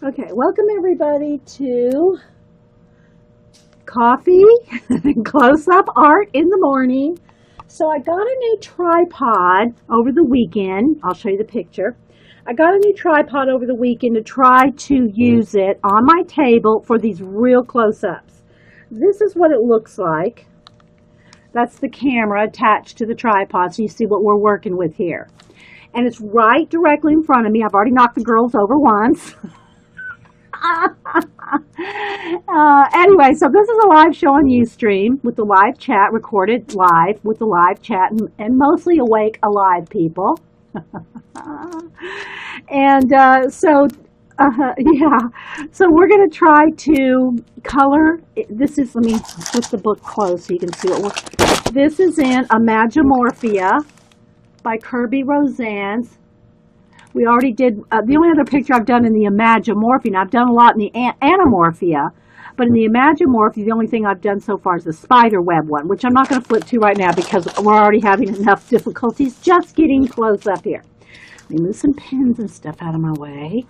Okay, welcome everybody to coffee and close-up art in the morning. So I got a new tripod over the weekend. I'll show you the picture. I got a new tripod over the weekend to try to use it on my table for these real close-ups. This is what it looks like. That's the camera attached to the tripod, so you see what we're working with here. And it's right directly in front of me. I've already knocked the girls over once. Anyway, so this is a live show on Ustream with the live chat, recorded live with the live chat, and mostly awake, alive people. And so we're going to try to color. This is, let me put the book close so you can see what we're, this is in Imagimorphia by Kerby Rosanes. We already did, the only other picture I've done in the Imagimorphia, now I've done a lot in the Anamorphia, but in the Imagimorphia, the only thing I've done so far is the spider web one, which I'm not going to flip to right now because we're already having enough difficulties just getting close up here. Let me move some pins and stuff out of my way.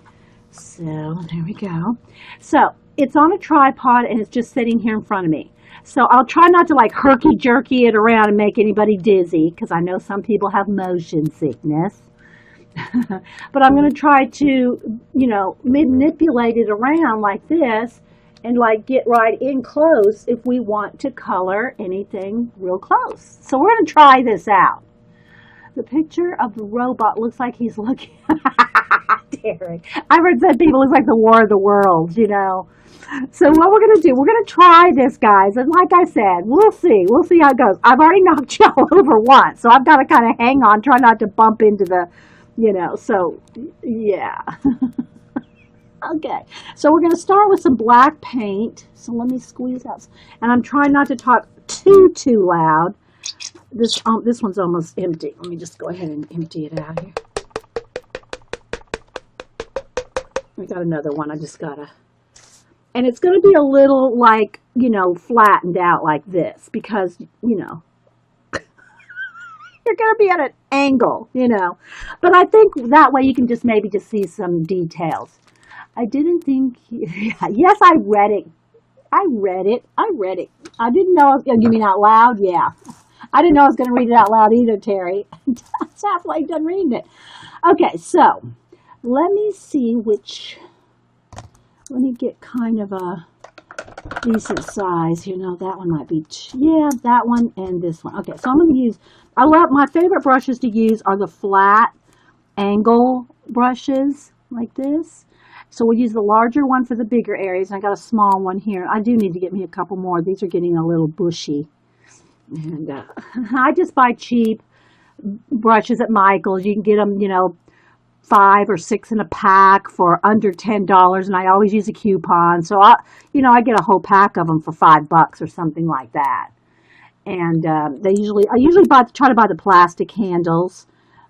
So, there we go. So, it's on a tripod and it's just sitting here in front of me. So, I'll try not to like herky-jerky it around and make anybody dizzy because I know some people have motion sickness. But I'm going to try to, you know, manipulate it around like this and like get right in close if we want to color anything real close. So we're going to try this out. The picture of the robot looks like he's looking. Derek, I've heard some people looks like the War of the Worlds, you know. So what we're going to do, we're going to try this, guys. And like I said, we'll see. We'll see how it goes. I've already knocked y'all over once, so I've got to kind of hang on, try not to bump into the, you know, so, yeah. Okay, so we're going to start with some black paint. So let me squeeze out. And I'm trying not to talk too loud. This one's almost empty. Let me just go ahead and empty it out here. We got another one. I just got to. And it's going to be a little like, you know, flattened out like this because, you know, you're going to be at an angle, you know. But I think that way you can just maybe just see some details. I didn't think, yes, I read it. I read it. I didn't know I was going to, you mean out loud? Yeah. I didn't know I was going to read it out loud either, Terry. It's halfway done reading it. Okay, so let me see which, let me get kind of a decent size. You know, that one might be, yeah, that one and this one. Okay, so I'm going to use, I love, my favorite brushes to use are the flat angle brushes like this. So we'll use the larger one for the bigger areas. And I got a small one here. I do need to get me a couple more. These are getting a little bushy. And I just buy cheap brushes at Michael's. You can get them, you know, 5 or 6 in a pack for under $10. And I always use a coupon. So, I get a whole pack of them for $5 or something like that. And I usually try to buy the plastic handles,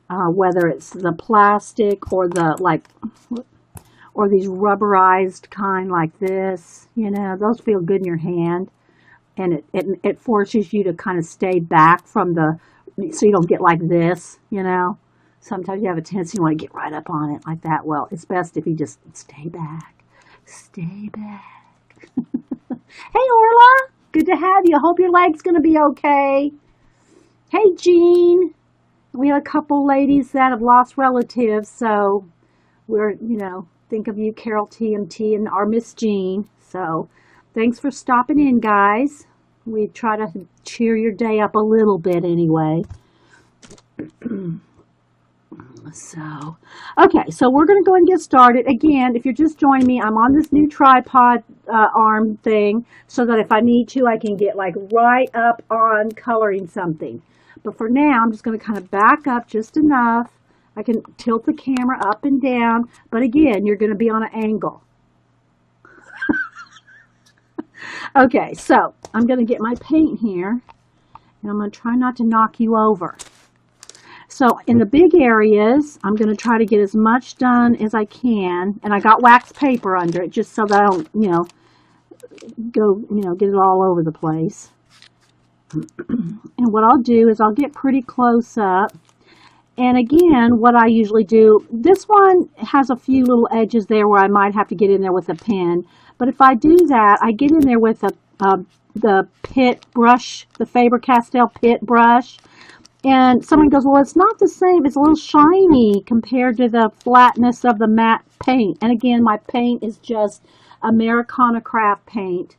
whether it's the plastic or the like, or these rubberized kind like this. You know, those feel good in your hand, and it forces you to kind of stay back from the, so you don't get like this. You know, sometimes you have a tendency you want to get right up on it like that. Well, it's best if you just stay back, stay back. Hey, Orla. Good to have you. I hope your leg's going to be okay. Hey, Jean. We have a couple ladies that have lost relatives, so we're, you know, think of you, Carol TMT, and our Miss Jean. So thanks for stopping in, guys. We try to cheer your day up a little bit anyway. So, okay, so we're going to go and get started. Again, if you're just joining me, I'm on this new tripod arm thing so that if I need to, I can get like right up on coloring something. But for now, I'm just going to kind of back up just enough. I can tilt the camera up and down, but again, you're going to be on an angle. Okay, so I'm going to get my paint here, and I'm going to try not to knock you over. So in the big areas, I'm going to try to get as much done as I can. And I got wax paper under it just so that I don't, you know, get it all over the place. And what I'll do is I'll get pretty close up. And again, what I usually do, this one has a few little edges there where I might have to get in there with a pen. But if I do that, I get in there with the Pitt brush, the Faber-Castell Pitt brush. And someone goes, well, it's not the same. It's a little shiny compared to the flatness of the matte paint. And again, my paint is just Americana Craft paint.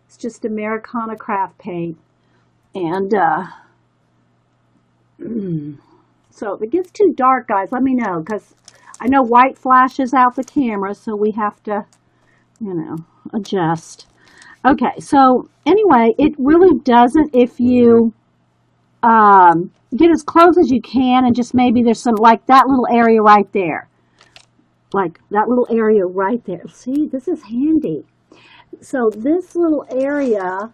It's just Americana Craft paint. And so if it gets too dark, guys, let me know. Because I know white flashes out the camera, so we have to, adjust. Okay, so anyway, it really doesn't, if you get as close as you can, and just maybe there's some, like that little area right there. Like that little area right there. See, this is handy. So this little area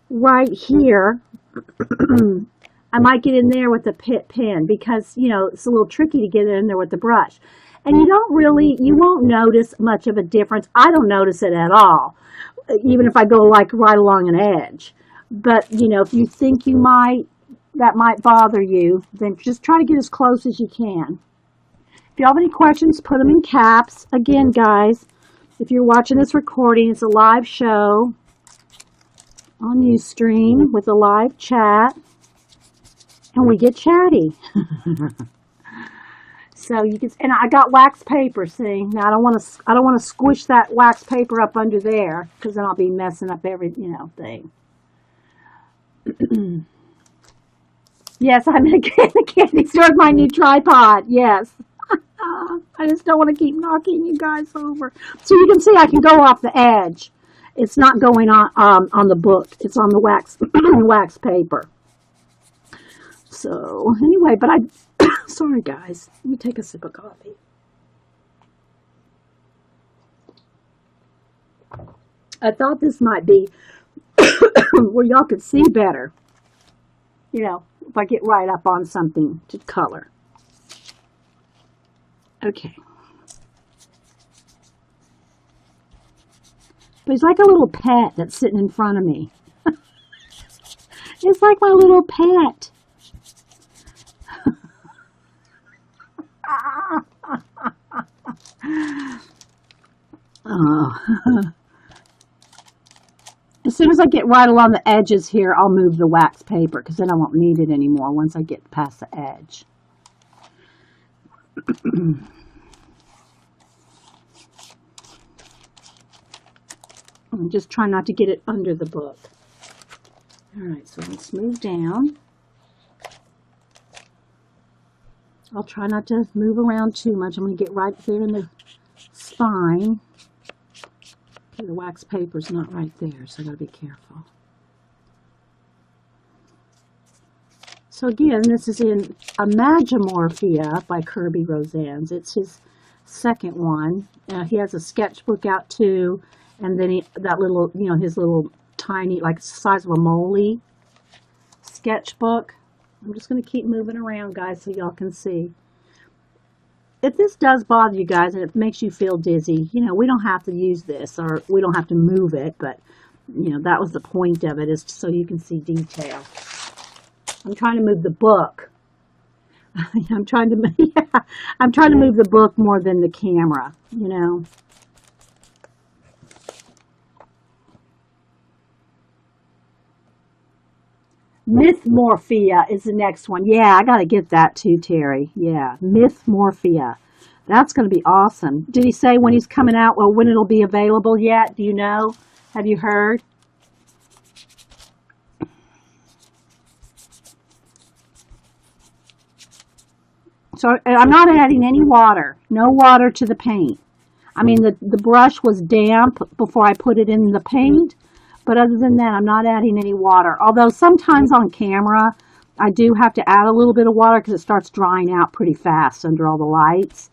right here, I might get in there with the Pitt pen because, it's a little tricky to get in there with the brush. And you won't notice much of a difference. I don't notice it at all, even if I go like right along an edge. But, if you think that might bother you, then just try to get as close as you can. If you have any questions, put them in caps. Again, guys, if you're watching this recording, it's a live show on Ustream with a live chat, and we get chatty. So you can, and I got wax paper. See, now I don't want to squish that wax paper up under there because then I'll be messing up every thing. Yes, I'm in a candy store with my new tripod. Yes. I just don't want to keep knocking you guys over. So you can see I can go off the edge. It's not going on the book. It's on the wax paper. So anyway, but sorry guys. Let me take a sip of coffee. I thought this might be where y'all could see better. If I get right up on something to color. Okay. But he's like a little pet that's sitting in front of me. It's like my little pet. Oh. As soon as I get right along the edges here, I'll move the wax paper because then I won't need it anymore once I get past the edge. I'm just trying not to get it under the book. All right, so let's move down. I'll try not to move around too much. I'm going to get right there in the spine. Okay, the wax paper's not right there, so I got to be careful. So again, this is in Imagimorphia by Kerby Rosanes. It's his second one. He has a sketchbook out too, and then that little, his little tiny, like the size of a moley sketchbook. I'm just going to keep moving around, guys, so y'all can see. If this does bother you guys and it makes you feel dizzy, we don't have to use this or we don't have to move it, but, that was the point of it, is so you can see detail. I'm trying to move the book. I'm trying to move the book more than the camera, Mythmorphia is the next one. Yeah, I got to get that too, Terry. Yeah, Mythmorphia. That's going to be awesome. Did he say when he's coming out or when it'll be available yet? Do you know? Have you heard? So I'm not adding any water. No water to the paint. I mean, the brush was damp before I put it in the paint. But other than that, I'm not adding any water. Although sometimes on camera, I do have to add a little bit of water because it starts drying out pretty fast under all the lights.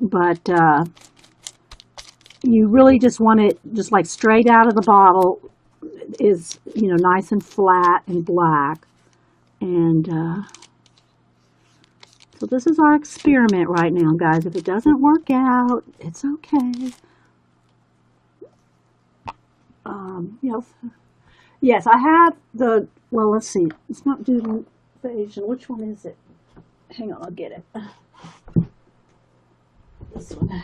But you really just want it just like straight out of the bottle is, nice and flat and black. And so this is our experiment right now, guys. If it doesn't work out, it's okay. Yes, I have well, let's see. It's not doodle Asian. Which one is it? Hang on, I'll get it. This one.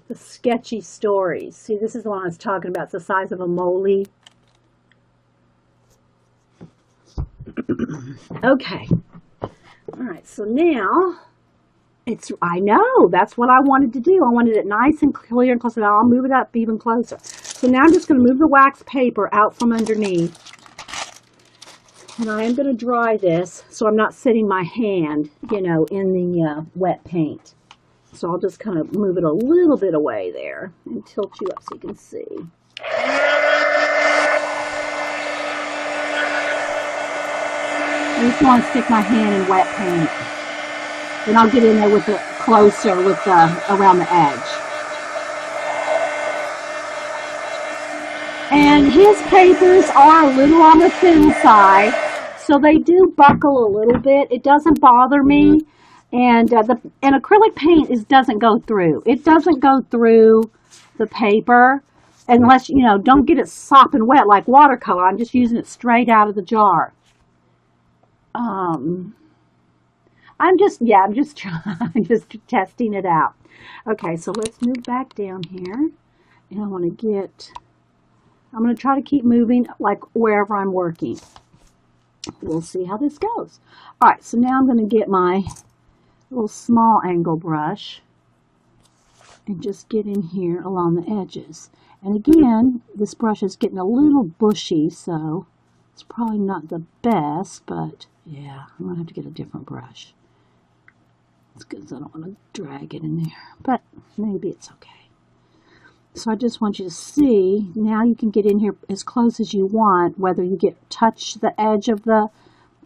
The sketchy stories. See, this is the one I was talking about. It's the size of a moly. Okay. All right, so now I know, that's what I wanted to do. I wanted it nice and clear and close. I'll move it up even closer. So now I'm just going to move the wax paper out from underneath. And I am going to dry this so I'm not sitting my hand, in the wet paint. So I'll just kind of move it a little bit away there and tilt you up so you can see. I just want to stick my hand in wet paint. Then I'll get in there with it closer with around the edge. And his papers are a little on the thin side, so they do buckle a little bit. It doesn't bother me. And acrylic paint doesn't go through. It doesn't go through the paper unless, don't get it sopping wet like watercolor. I'm just using it straight out of the jar. I'm just testing it out. Okay, so let's move back down here. And I'm going to try to keep moving like wherever I'm working. We'll see how this goes. All right, so now I'm going to get my little small angle brush and just get in here along the edges. And again, this brush is getting a little bushy, so it's probably not the best, but yeah, I'm going to have to get a different brush. It's because I don't want to drag it in there, but maybe it's okay. So I just want you to see, now you can get in here as close as you want, whether you touch the edge of the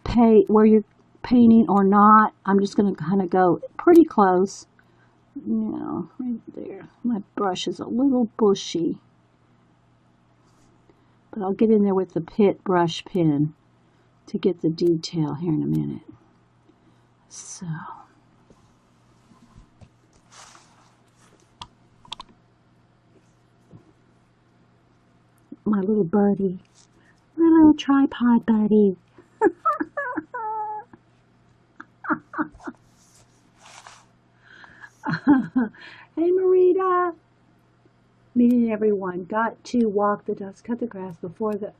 paint where you're painting or not. I'm just going to kind of go pretty close, right there. My brush is a little bushy, but I'll get in there with the Pitt brush pen to get the detail here in a minute. So my little buddy, my little tripod buddy. Hey Marita, meeting everyone. Got to walk the dogs, cut the grass before the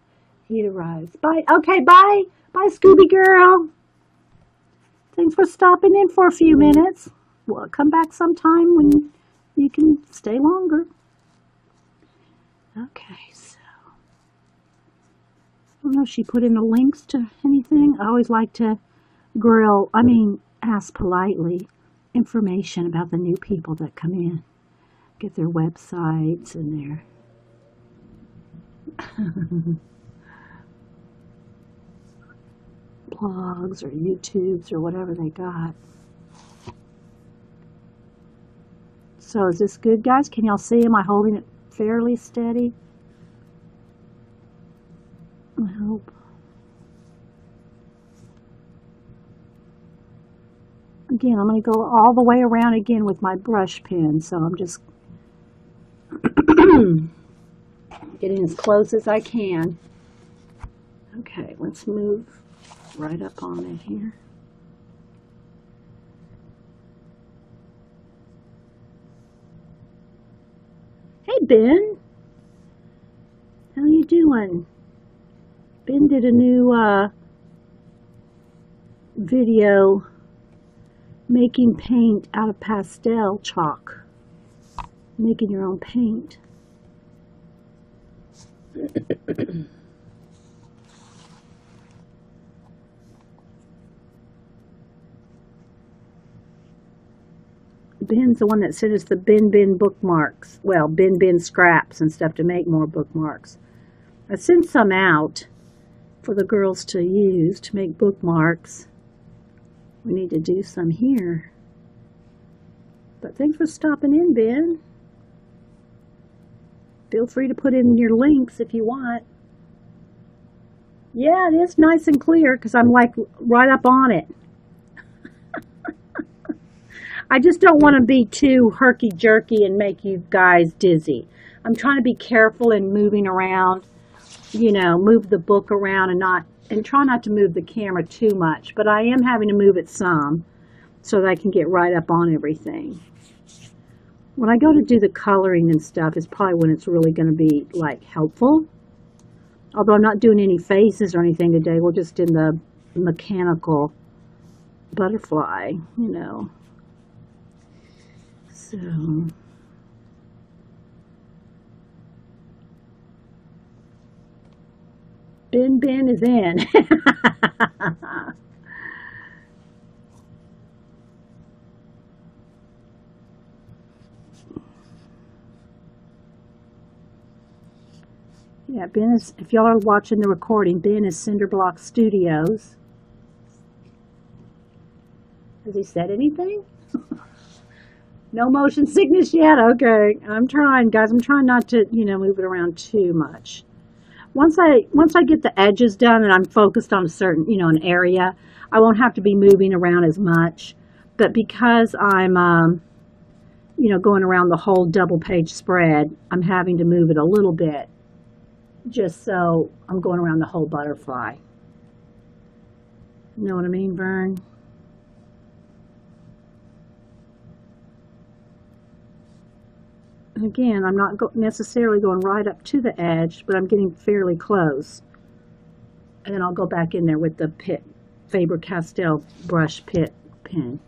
heat arrives. Bye. Okay, bye. Bye, Scooby girl. Thanks for stopping in for a few minutes. Well, come back sometime when you can stay longer. Okay, so I don't know if she put in the links to anything. I always like to ask politely information about the new people that come in. Get their websites and their blogs or YouTubes or whatever they got. So is this good, guys? Can y'all see? Am I holding it fairly steady? I hope. Again, I'm going to go all the way around again with my brush pen, so I'm just getting as close as I can. Okay, let's move right up on it here. Hey, Ben. How you doing? Ben did a new video making paint out of pastel chalk. Making your own paint. Ben's the one that sent us the bin bookmarks. Well, bin scraps and stuff to make more bookmarks. I sent some out for the girls to use to make bookmarks. We need to do some here. But thanks for stopping in, Ben. Feel free to put in your links if you want. Yeah, it is nice and clear because I'm like right up on it. I just don't want to be too herky-jerky and make you guys dizzy. I'm trying to be careful in moving around, move the book around and try not to move the camera too much, but I am having to move it some so that I can get right up on everything. When I go to do the coloring and stuff is probably when it's really going to be like helpful. Although I'm not doing any faces or anything today, we're just in the mechanical butterfly, you know. So Ben is in. Yeah, Ben is, if y'all are watching the recording, Ben is Cinderblock Studios. Has he said anything? No motion sickness yet? Okay. I'm trying, guys. I'm trying not to, you know, move it around too much. Once I get the edges done and I'm focused on a certain, you know, an area, I won't have to be moving around as much. But because I'm, you know, going around the whole double page spread, I'm having to move it a little bit just so I'm going around the whole butterfly. You know what I mean, Vern? And again, I'm not necessarily going right up to the edge, but I'm getting fairly close. And then I'll go back in there with the Faber-Castell brush pit pen.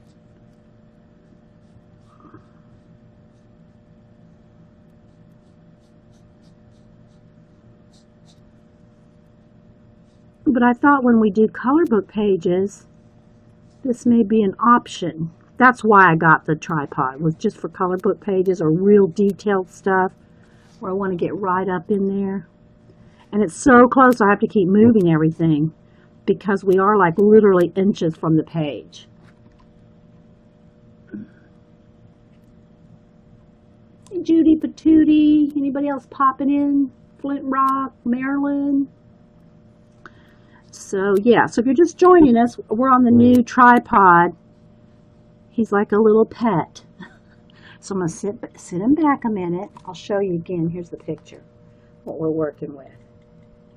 But I thought when we do color book pages, this may be an option. That's why I got the tripod, was just for color book pages or real detailed stuff where I want to get right up in there. And it's so close I have to keep moving everything because we are like literally inches from the page. Hey, Judy Patootie, anybody else popping in? Flint Rock, Maryland. So yeah, so if you're just joining us, we're on the new tripod. He's like a little pet. So I'm going to sit him back a minute. I'll show you again. Here's the picture, what we're working with.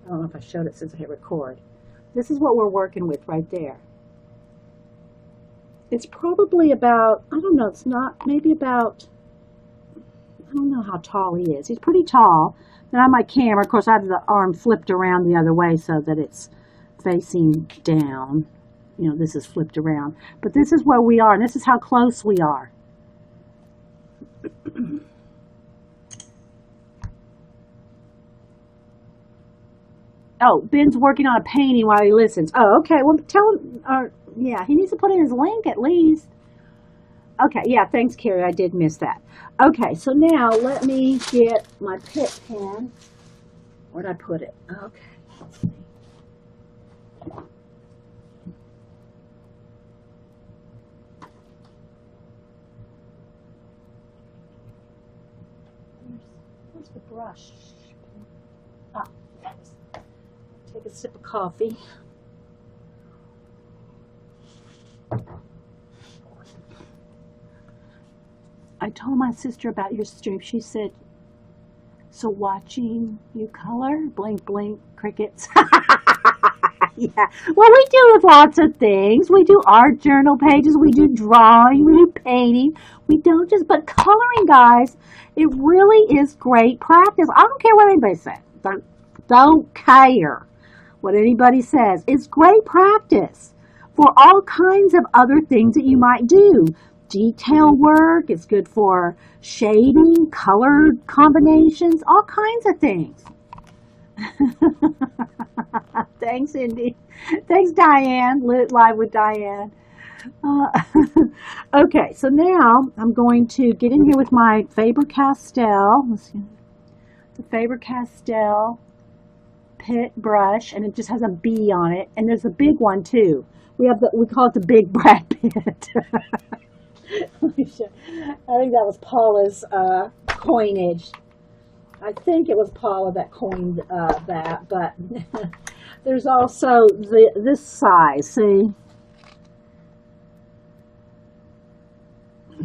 I don't know if I showed it since I hit record. This is what we're working with right there. It's probably about, I don't know, it's not, maybe about, I don't know how tall he is. He's pretty tall. Then on my camera, of course, I have the arm flipped around the other way so that it's facing down. You know, this is flipped around. But this is where we are, and this is how close we are. Oh, Ben's working on a painting while he listens. Oh, okay. Well, tell him, yeah, he needs to put in his link at least. Okay, yeah, thanks, Carrie. I did miss that. Okay, so now let me get my Pitt pen. Where'd I put it? Okay, let's see. Where's the brush? Ah, take a sip of coffee. I told my sister about your stream. She said, so watching you color? Blink, blink, crickets. Yeah. Well, we do lots of things. We do art journal pages. We do drawing. We do painting. We don't just, but coloring, guys, it really is great practice. I don't care what anybody says. Don't care what anybody says. It's great practice for all kinds of other things that you might do. Detail work, it's good for shading, color combinations, all kinds of things. Thanks, Indy. Thanks, Diane. Lit Live with Diane. Okay, so now I'm going to get in here with my Faber-Castell. Let's see. The Faber-Castell Pitt brush, and it just has a B on it. And there's a big one too. We call it the Big Brad Pitt. I think that was Paula's coinage. I think it was Paula that coined that, but there's also this size, see?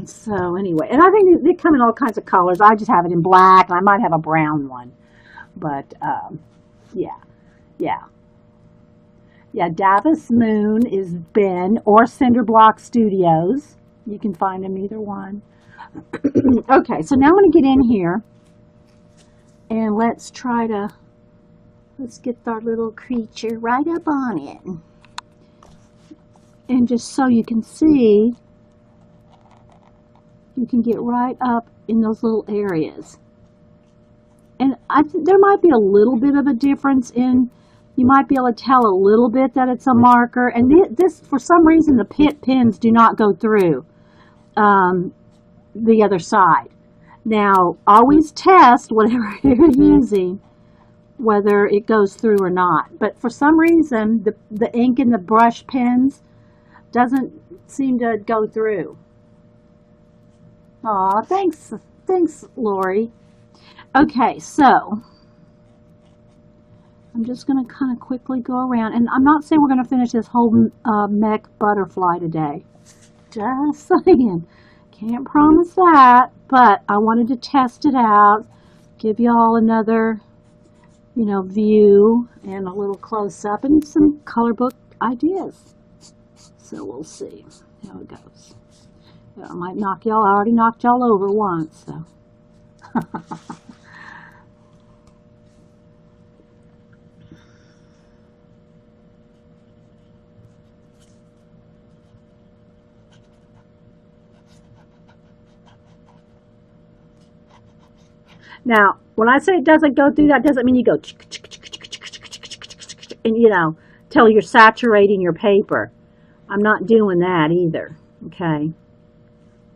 So anyway, and I think they come in all kinds of colors. I just have it in black, and I might have a brown one. But yeah. Yeah, Davis Moon is Ben or Cinderblock Studios. You can find them either one. Okay, so now I'm going to get in here and let's get our little creature right up on it. And just so you can see, you can get right up in those little areas. And there might be a little bit of a difference in, you might be able to tell a little bit that it's a marker. And this, for some reason, the pins do not go through the other side. Now, always test whatever you're using, whether it goes through or not. But for some reason, the ink in the brush pens doesn't seem to go through. Aw, thanks, Lori. Okay, so I'm just going to kind of quickly go around, and I'm not saying we're going to finish this whole mech butterfly today. Just saying, can't promise that, but I wanted to test it out, give you all another, view and a little close up and some color book ideas. So we'll see how it goes. I might knock y'all. I already knocked y'all over once, so. Now, when I say it doesn't go through, that doesn't mean you go and, till you're saturating your paper. I'm not doing that either, okay?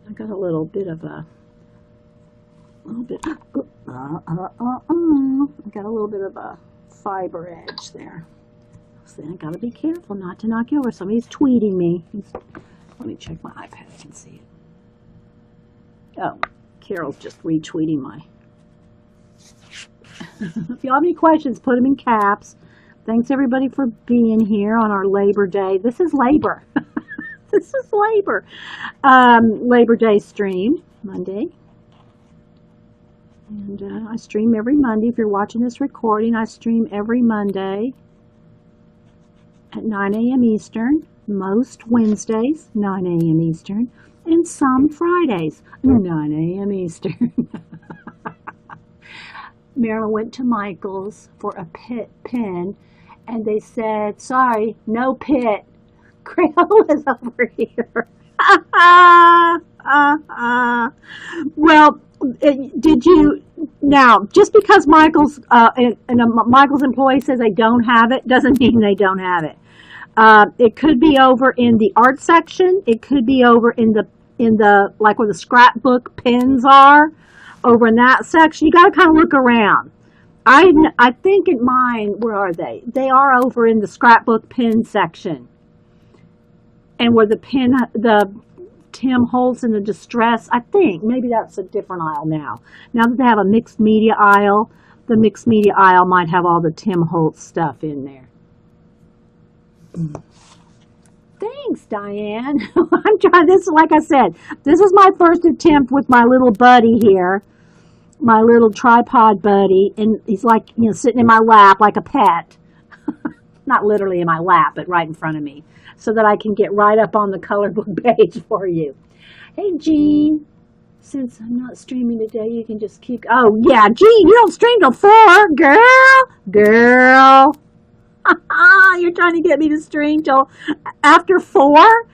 I got a little bit of I got a little bit of a fiber edge there. So I gotta be careful not to knock you over. Somebody's tweeting me. Let me check my iPad. I can see it. Oh, Carol's just retweeting my. If you have any questions, put them in caps. Thanks everybody for being here on our Labor Day. This is Labor. This is Labor. Labor Day stream, Monday. And I stream every Monday. If you're watching this recording, I stream every Monday at 9 a.m. Eastern. Most Wednesdays, 9 a.m. Eastern. And some Fridays, 9 a.m. Eastern. Marilyn went to Michael's for a pen, and they said, sorry, no pit. Crayola is over here. Well, did you, now, just because Michael's, Michael's employee says they don't have it, doesn't mean they don't have it. It could be over in the art section. It could be over in the like where the scrapbook pens are. Over in that section, you got to kind of look around. I think in mine, where are they? They are over in the scrapbook pen section. And where the Tim Holtz and the Distress, I think, maybe that's a different aisle now. Now that they have a mixed media aisle, the mixed media aisle might have all the Tim Holtz stuff in there. Thanks, Diane. I'm trying this, like I said, this is my first attempt with my little buddy here, my little tripod buddy, and he's like, sitting in my lap like a pet. Not literally in my lap, but right in front of me, so that I can get right up on the color book page for you. Hey, Jean, since I'm not streaming today, you can just keep, oh, yeah, Jean, you don't stream till 4, girl. You're trying to get me to stream till after 4?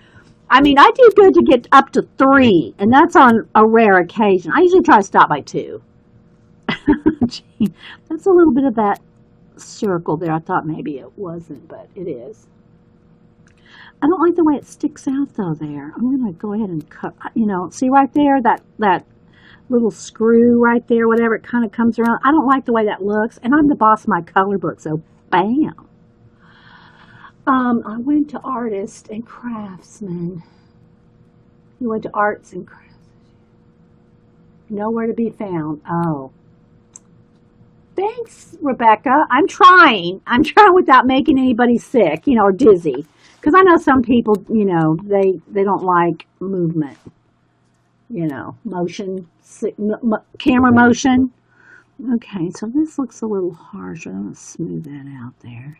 I mean, I do good to get up to 3, and that's on a rare occasion. I usually try to stop by 2. Gee, that's a little bit of that circle there. I thought maybe it wasn't, but it is. I don't like the way it sticks out, though, there. I'm going to go ahead and cut, see right there, that little screw right there, whatever, it kind of comes around. I don't like the way that looks, and I'm the boss of my color book, so bam. I went to Artist and Craftsman. You went to Arts and Crafts. Nowhere to be found. Oh. Thanks, Rebecca. I'm trying. I'm trying without making anybody sick, or dizzy. Because I know some people, they don't like movement. Motion, camera motion. Okay, so this looks a little harsh. I'm going to smooth that out there.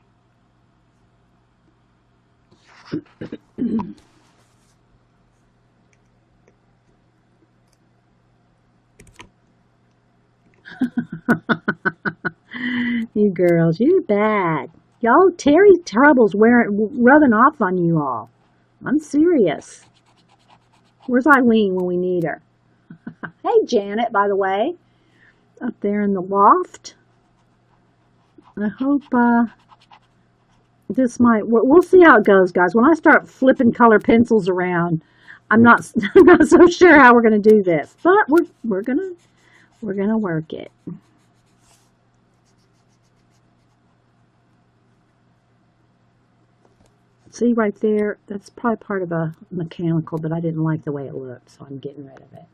You girls, you're bad. Y'all, Terry's trouble's rubbing off on you all. I'm serious. Where's Eileen when we need her? Hey, Janet, by the way, up there in the loft. I hope this might work. We'll see how it goes, guys. When I start flipping color pencils around, I'm not I'm not so sure how we're gonna do this, but we're gonna work it. See right there, that's probably part of a mechanical, but I didn't like the way it looked, so I'm getting rid of it.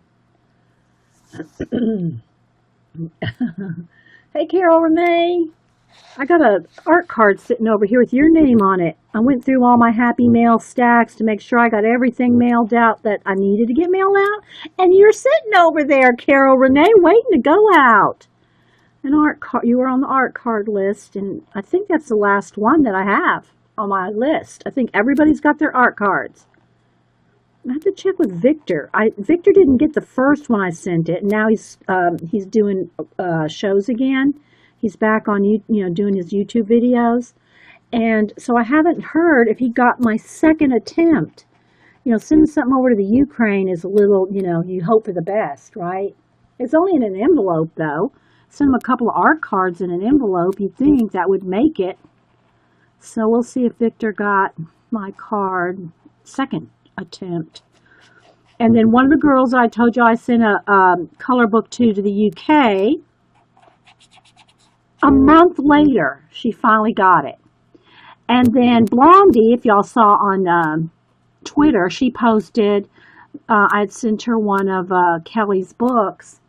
Hey, Carol Renee. I got a art card sitting over here with your name on it. I went through all my Happy Mail stacks to make sure I got everything mailed out that I needed to get mailed out. And you're sitting over there, Carol Renee, waiting to go out. An art card. You were on the art card list, and I think that's the last one that I have on my list. I think everybody's got their art cards. I have to check with Victor. Victor didn't get the first one I sent it, and now he's doing shows again. He's back on doing his YouTube videos, and so I haven't heard if he got my second attempt. Sending something over to the Ukraine is a little, you hope for the best, right? It's only in an envelope though. Send him a couple of art cards in an envelope. You'd think that would make it. So we'll see if Victor got my card second attempt. And then one of the girls I told you I sent a color book to the UK. A month later, she finally got it. And then Blondie, if y'all saw on Twitter, she posted, I'd sent her one of Kelly's books.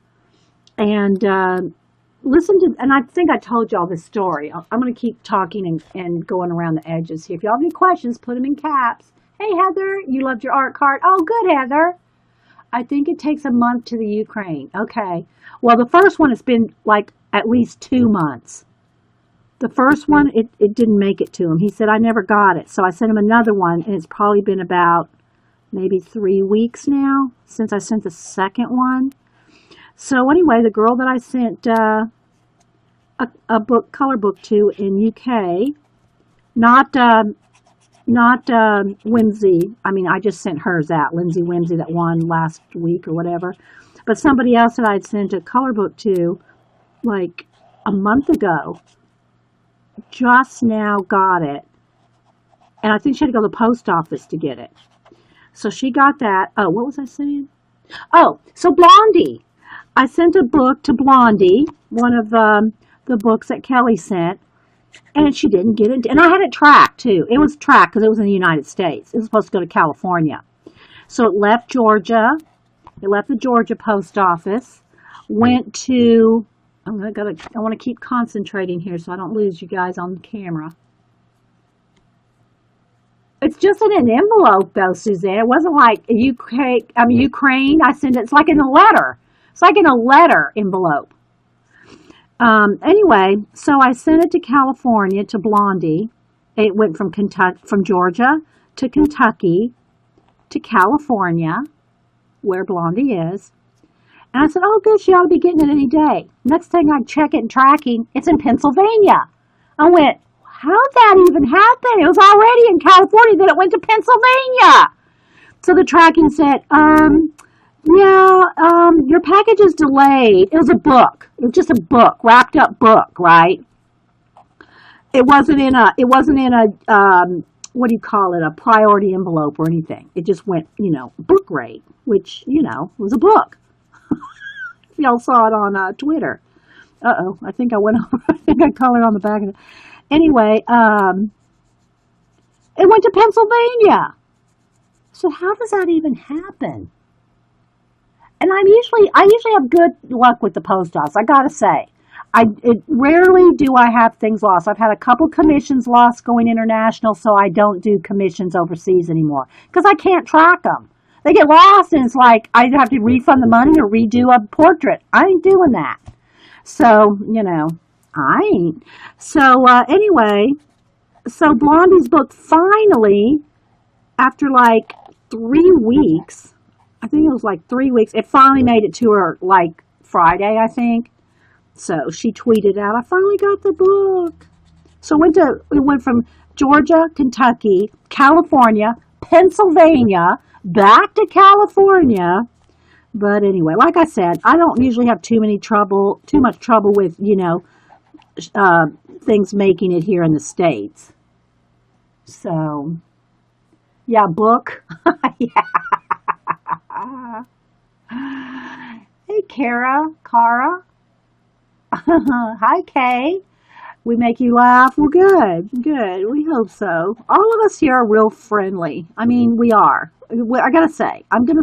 And and I think I told y'all this story. I'm going to keep talking and going around the edges here. If y'all have any questions, put them in caps. Hey, Heather, you loved your art card. Oh, good, Heather. I think it takes a month to the Ukraine. Okay. Well, the first one has been like at least 2 months. The first one, it didn't make it to him. He said, I never got it. So I sent him another one, and it's probably been about maybe 3 weeks now since I sent the second one. So anyway, the girl that I sent a color book to in UK, not Whimsy. I mean, I just sent hers out, Lindsay Whimsy, that won last week or whatever. But somebody else that I'd sent a color book to like a month ago just now got it. And I think she had to go to the post office to get it. So she got that. Oh, what was I saying? Oh, so Blondie. I sent a book to Blondie, one of the books that Kelly sent, and she didn't get it. And I had it tracked, too. It was tracked because it was in the United States. It was supposed to go to California. So it left Georgia. It left the Georgia post office, went to... I want to keep concentrating here so I don't lose you guys on the camera. It's just in an envelope, though, Suzanne. It wasn't like Ukraine. I sent it. It's like in a letter. It's like in a letter envelope. Anyway, so I sent it to California to Blondie. It went from Georgia to Kentucky to California, where Blondie is. And I said, oh, good, she ought to be getting it any day. Next thing I check it and tracking, it's in Pennsylvania. I went, how'd that even happen? It was already in California, then it went to Pennsylvania. So the tracking said, your package is delayed. It was a book. It was just a book, wrapped up book, right? It wasn't in a, what do you call it, a priority envelope or anything. It just went, book rate, which, was a book. If y'all saw it on Twitter. Uh-oh, I think I went over, I think I colored on the back of it. Anyway, it went to Pennsylvania. So how does that even happen? And I usually have good luck with the post office, I gotta say. Rarely do I have things lost. I've had a couple commissions lost going international, so I don't do commissions overseas anymore. Because I can't track them. They get lost, and it's like I have to refund the money or redo a portrait. I ain't doing that. So, I ain't. So, anyway, so Blondie's book finally after like 3 weeks, I think it was like 3 weeks, it finally made it to her like Friday, I think. So she tweeted out, I finally got the book. So we went from Georgia, Kentucky, California, Pennsylvania, back to California. But anyway, like I said, I don't usually have too much trouble with, things making it here in the States. So, yeah, book. Yeah. Hey, Cara. Hi, Kay. We make you laugh. Well, good. We hope so. All of us here are real friendly. I mean, we are. I gotta say, I'm gonna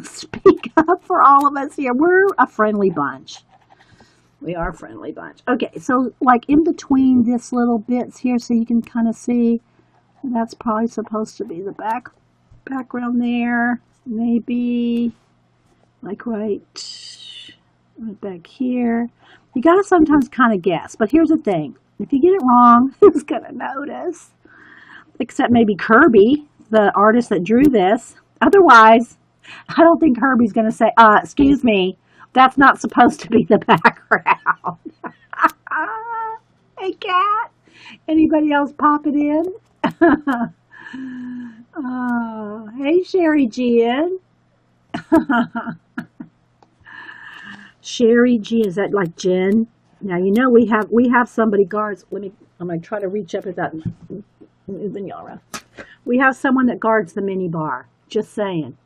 speak up for all of us here. We're a friendly bunch. We are a friendly bunch. Okay, so like in between this little bits here, so you can kind of see, that's probably supposed to be the background there. Maybe like right back here. You gotta sometimes kind of guess, but here's the thing. If you get it wrong, who's gonna notice? Except maybe Kerby, the artist that drew this. Otherwise, I don't think Kerby's gonna say, excuse me, that's not supposed to be the background. Hey, Cat. Anybody else pop it in? Oh, hey, Sherry Gian. Sherry G, is that like Jen? Now we have somebody guards. I'm gonna try to reach up at that. We have someone that guards the mini bar. Just saying.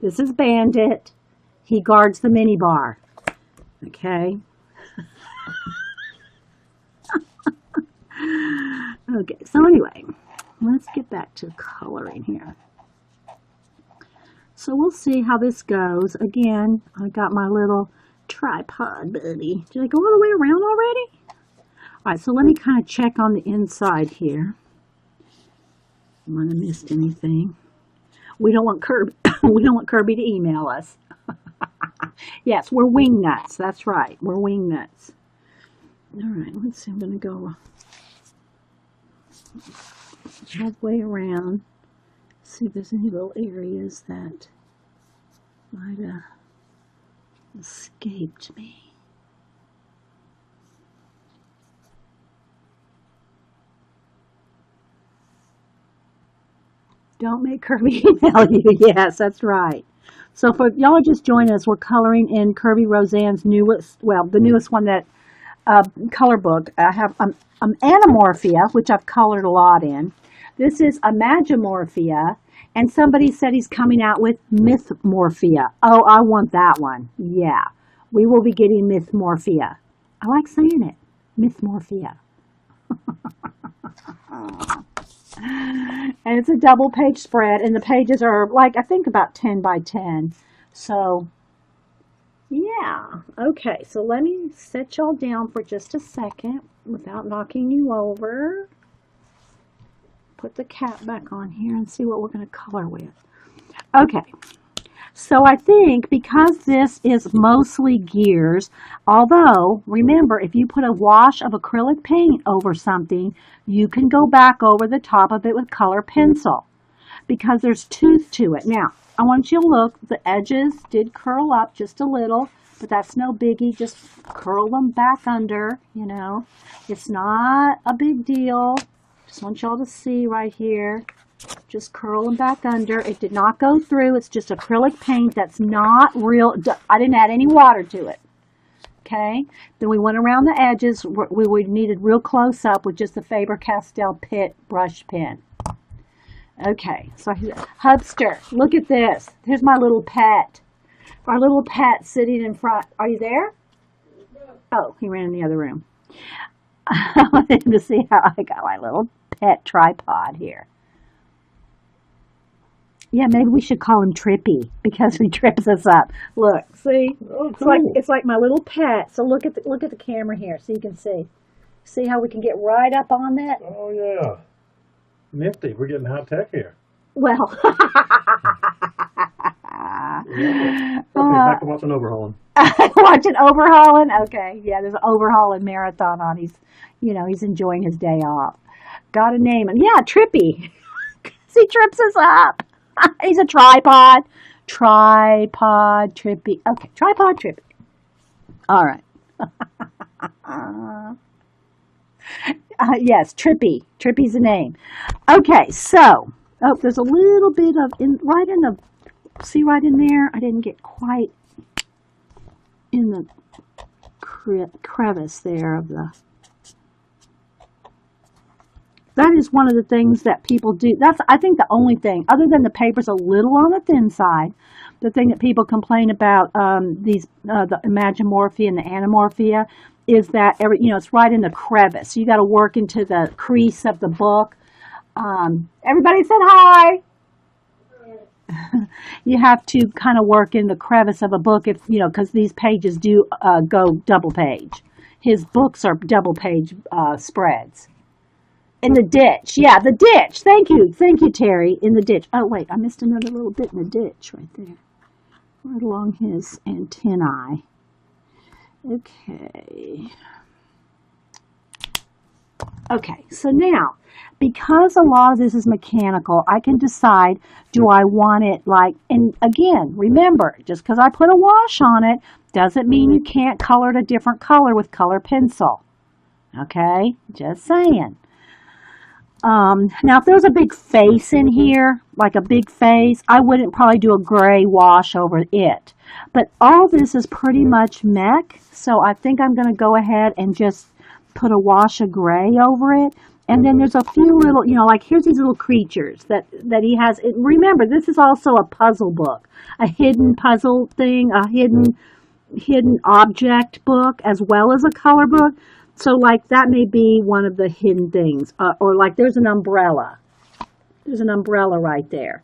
This is Bandit. He guards the mini bar. Okay. Okay. So anyway, let's get back to coloring here. So we'll see how this goes. Again, I got my little tripod buddy. Did I go all the way around already? All right, so let me kind of check on the inside here. I might have missed anything. We don't want Kerby. We don't want Kerby to email us. Yes, we're wing nuts. That's right. We're wing nuts. All right, let's see. I'm going to go halfway around. See if there's any little areas that might have escaped me. Don't make Kerby email you. Yes, that's right. So for y'all just joining us, we're coloring in Kerby Rosanes' newest, the newest one that color book. I have Imagimorphia, which I've colored a lot in. This is Imagimorphia, and somebody said he's coming out with Mythmorphia. Oh, I want that one. Yeah, we will be getting Mythmorphia. I like saying it, Mythmorphia. And it's a double page spread, and the pages are like, I think about 10 by 10. So, yeah. Okay, so let me set y'all down for just a second without knocking you over. Put the cap back on here and see what we're going to color with. Okay. So I think because this is mostly gears, although, remember, if you put a wash of acrylic paint over something, you can go back over the top of it with color pencil because there's tooth to it. Now, I want you to look. The edges did curl up just a little, but that's no biggie. Just curl them back under, It's not a big deal. Just want y'all to see right here. Just curl them back under. It did not go through. It's just acrylic paint that's not real. I didn't add any water to it. Okay. Then we went around the edges. We needed real close up with just the Faber-Castell Pitt brush pen. Okay. So Hubster, look at this. Here's my little pet. Our little pet sitting in front. Are you there? Oh, he ran in the other room. I wanted to see how I got my little pet tripod here. Yeah, maybe we should call him Trippy because he trips us up. Look, see, oh, cool. it's like my little pet. So look at the camera here, so you can see. See how we can get right up on that? Oh yeah, nifty. We're getting high tech here. Well, Okay, back to watching overhauling. Watching overhauling. Okay, yeah, there's an overhauling marathon on. He's enjoying his day off. Gotta name him. Yeah, Trippy. He trips us up. He's a tripod. Tripod Trippy. Okay, tripod Trippy. All right. Yes, Trippy. Trippy's the name. Okay, so there's a little bit of right in the. See right in there. I didn't get quite in the crevice there of the. That is one of the things that people do. That's, I think, the only thing, other than the paper's a little on the thin side, the thing that people complain about the Imagimorphia and the Animorphia is that it's right in the crevice. You got to work into the crease of the book. Everybody said hi. You have to kind of work in the crevice of a book because these pages do go double page. His books are double page spreads. In the ditch. Yeah, the ditch. Thank you, Terry. In the ditch. Oh, wait, I missed another little bit in the ditch right there. Right along his antennae. Okay. Okay, so now, because a lot of this is mechanical, I can decide, do I want it and again, remember, just because I put a wash on it, doesn't mean you can't color it a different color with color pencil. Okay, just saying. Now, if there was a big face in here, like a big face, I wouldn't probably do a gray wash over it. But all this is pretty much mech, so I think I'm going to go ahead and just put a wash of gray over it. And then there's a few little, like here's these little creatures that he has. Remember, this is also a puzzle book, a hidden puzzle thing, a hidden object book, as well as a color book. So, that may be one of the hidden things. Or, there's an umbrella. There's an umbrella right there.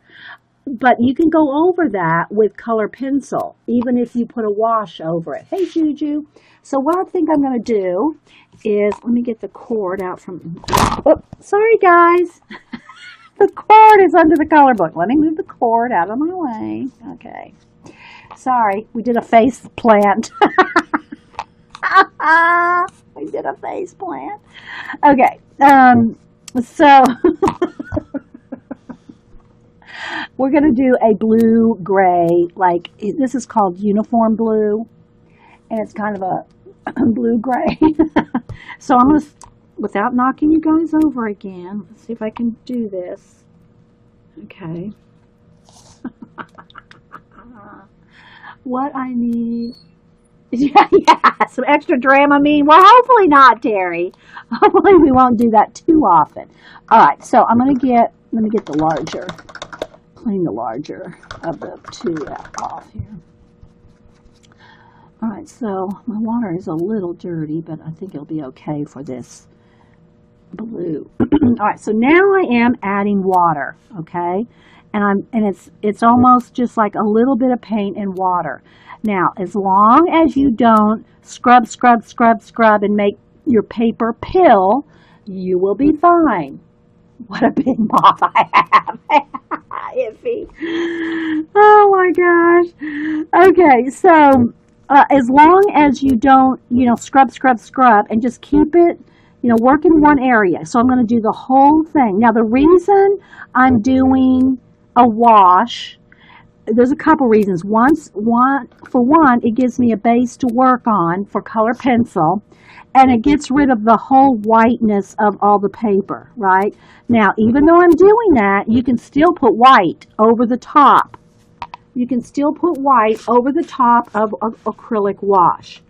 But you can go over that with color pencil, even if you put a wash over it. Hey, Juju. So, what I think I'm going to do is, let me get the cord out from... Oh, sorry, guys. The cord is under the color book. Let me move the cord out of my way. Okay. Sorry, we did a face plant. We did a face plant. Okay. So we're going to do a blue gray, this is called uniform blue, and it's kind of a blue gray. So I'm going to, without knocking you guys over again, let's see if I can do this. Okay. What I need. Yeah, some extra Dramamine. Well, hopefully not, Terry. Hopefully we won't do that too often. All right, so let me get the larger, clean the larger of the two off here. All right, so my water is a little dirty, but I think it'll be okay for this blue. All right, so now I am adding water, okay? And it's almost just like a little bit of paint and water. Now, as long as you don't scrub and make your paper pill, you will be fine. What a big mop I have. Iffy. Oh my gosh. Okay, so as long as you don't, scrub and just keep it, work in one area. So I'm going to do the whole thing. Now, the reason I'm doing a wash, there's a couple reasons. For one, it gives me a base to work on for color pencil, and it gets rid of the whole whiteness of all the paper, right? Now, even though I'm doing that, you can still put white over the top. You can still put white over the top of acrylic wash.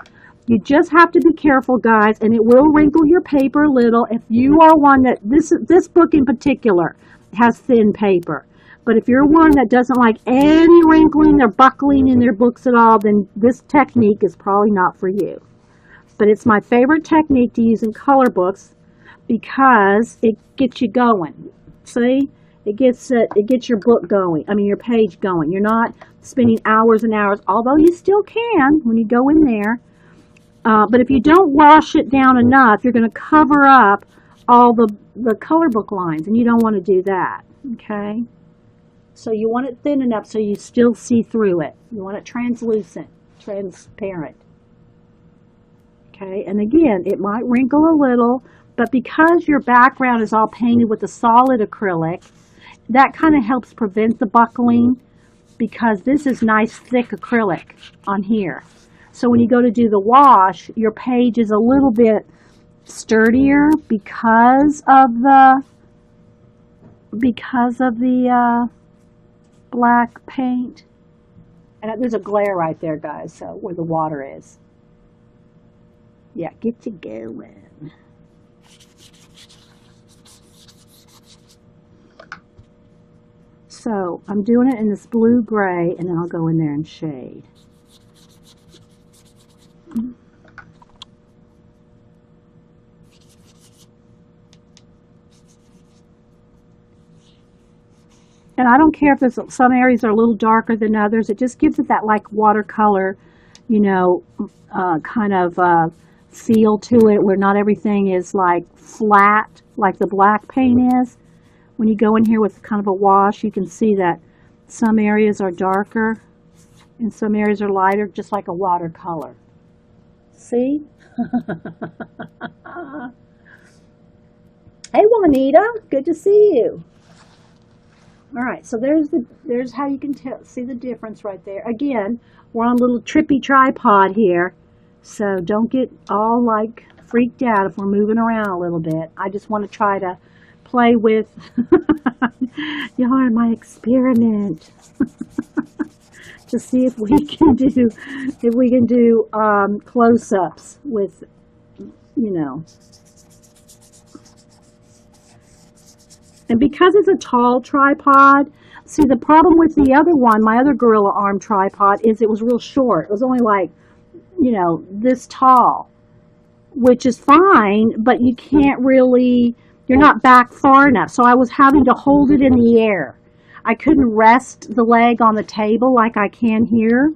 You just have to be careful, guys, and it will wrinkle your paper a little. If you are one that, this book in particular has thin paper. But if you're one that doesn't like any wrinkling or buckling in their books at all, then this technique is probably not for you. But it's my favorite technique to use in color books because it gets you going. See? It gets your book going. I mean, your page going. You're not spending hours and hours, although you still can when you go in there. But if you don't wash it down enough, you're going to cover up all the color book lines, and you don't want to do that. Okay? So you want it thin enough so you still see through it. You want it translucent, transparent. Okay, and again, it might wrinkle a little, But because your background is all painted with a solid acrylic, that kind of helps prevent the buckling because this is nice thick acrylic on here. So when you go to do the wash, your page is a little bit sturdier because of the black paint. And there's a glare right there, guys, so where the water is. Yeah, get you going. So I'm doing it in this blue-gray, and then I'll go in there and shade. And I don't care if there's some areas are a little darker than others. It just gives it that like watercolor, you know, kind of feel to it where not everything is like flat like the black paint is. When you go in here with kind of a wash, you can see that some areas are darker and some areas are lighter, just like a watercolor. See? Hey, Juanita, good to see you. All right, so there's how you can see the difference right there. Again, we're on a little trippy tripod here, so don't get all like freaked out if we're moving around a little bit. I just want to try to play with y'all are my experiment to see if we can do close-ups with, you know. And because it's a tall tripod, see the problem with the other one, my other gorilla arm tripod, is it was real short. It was only like, you know, this tall, which is fine, but you can't really, you're not back far enough. So I was having to hold it in the air. I couldn't rest the leg on the table like I can here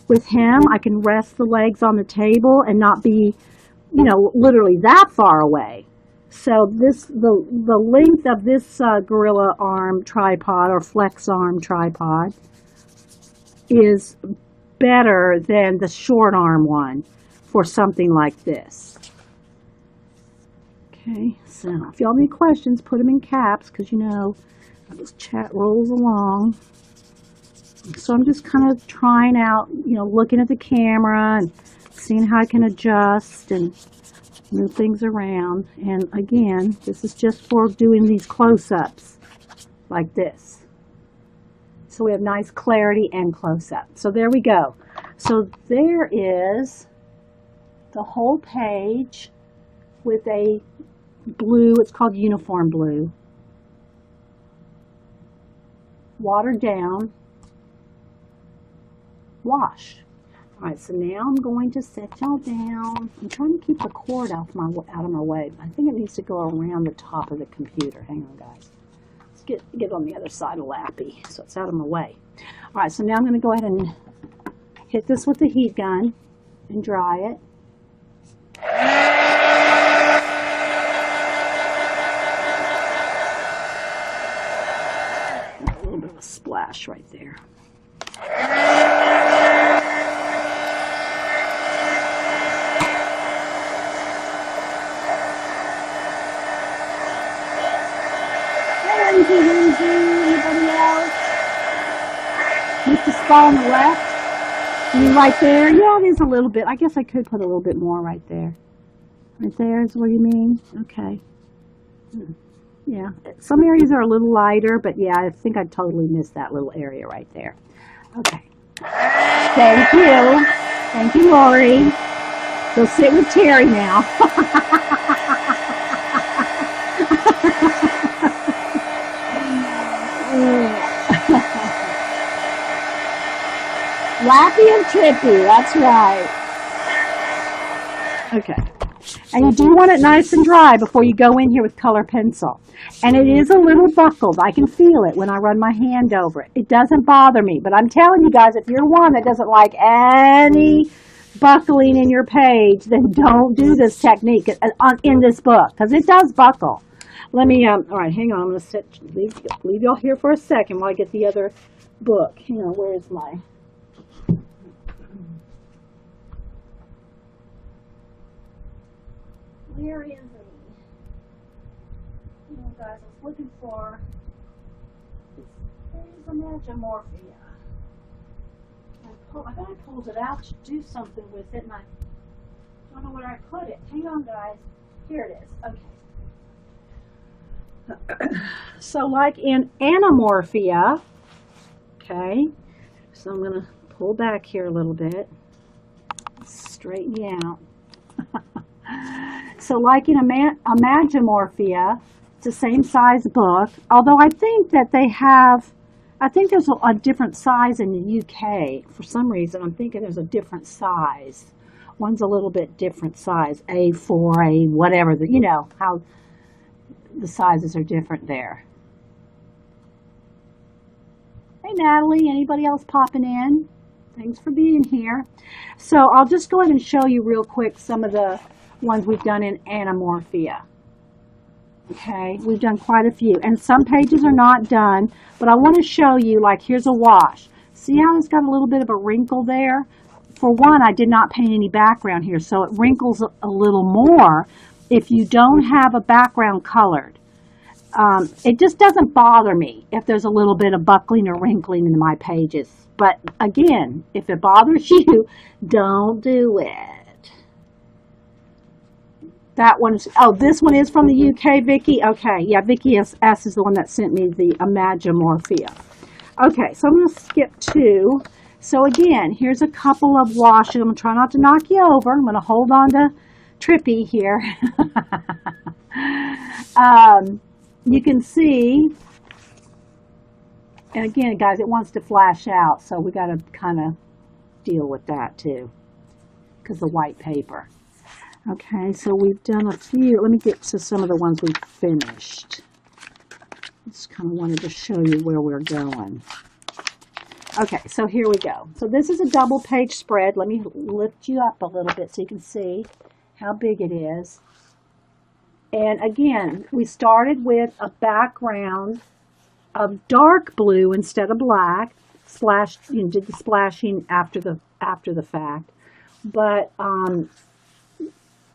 with him. I can rest the legs on the table and not be, you know, literally that far away. So the length of this gorilla arm tripod or flex arm tripod is better than the short arm one for something like this. Okay, so if y'all have any questions, put them in caps because, you know, this chat rolls along. So I'm just kind of trying out, you know, looking at the camera and seeing how I can adjust and move things around. And again, this is just for doing these close-ups like this. So we have nice clarity and close-up. So there we go. So there is the whole page with a blue, it's called uniform blue, watered down wash. All right, so now I'm going to set y'all down. I'm trying to keep the cord out of my way. I think it needs to go around the top of the computer. Hang on, guys. Let's get on the other side of Lappy so it's out of my way. All right, so now I'm going to go ahead and hit this with the heat gun and dry it. A little bit of a splash right there. Anybody else? Mr. Spall on the left. You mean right there? Yeah, there's a little bit. I guess I could put a little bit more right there. Right there is what you mean? Okay. Yeah. Some areas are a little lighter, but yeah, I think I totally missed that little area right there. Okay. Thank you. Thank you, Lori. Go sit with Terry now. Lappy and trippy, that's right. Okay. And you do want it nice and dry before you go in here with color pencil. And it is a little buckled. I can feel it when I run my hand over it. It doesn't bother me. But I'm telling you guys, if you're one that doesn't like any buckling in your page, then don't do this technique in this book, because it does buckle. Let me, all right, hang on. I'm going to leave y'all here for a second while I get the other book. Hang on, where is my... Where is he? guys. I was looking for there's Imagimorphia. I bet I pulled it out to do something with it, and I don't know where I put it. Hang on, guys. Here it is. Okay. So like in Anamorphia, okay, so I'm going to pull back here a little bit, straighten you out. So like in Imagimorphia, it's the same size book, although I think that they have, I think there's a different size in the UK. For some reason, I'm thinking there's a different size. One's a little bit different size, A4, A whatever, you know, how the sizes are different there. Hey Natalie, anybody else popping in? Thanks for being here. So I'll just go ahead and show you real quick some of the ones we've done in Anamorphia. Okay, we've done quite a few, and some pages are not done, but I want to show you, like here's a wash. See how it's got a little bit of a wrinkle there? For one, I did not paint any background here, so it wrinkles a little more if you don't have a background colored. It just doesn't bother me if there's a little bit of buckling or wrinkling in my pages. But again, if it bothers you, don't do it. That one's, oh, this one is from the UK, Vicky? Okay, yeah, Vicky S. is the one that sent me the Imagimorphia. Okay, so I'm going to skip 2. So again, here's a couple of washes. I'm going to try not to knock you over. I'm going to hold on to Trippy here. You can see, and again, guys, it wants to flash out, so we got to kind of deal with that too, because the white paper. Okay, so we've done a few. Let me get to some of the ones we've finished. Just kind of wanted to show you where we're going. Okay, so here we go. So this is a double page spread. Let me lift you up a little bit so you can see how big it is. And again, we started with a background of dark blue instead of black. Splashed, you know, did the splashing after the fact. But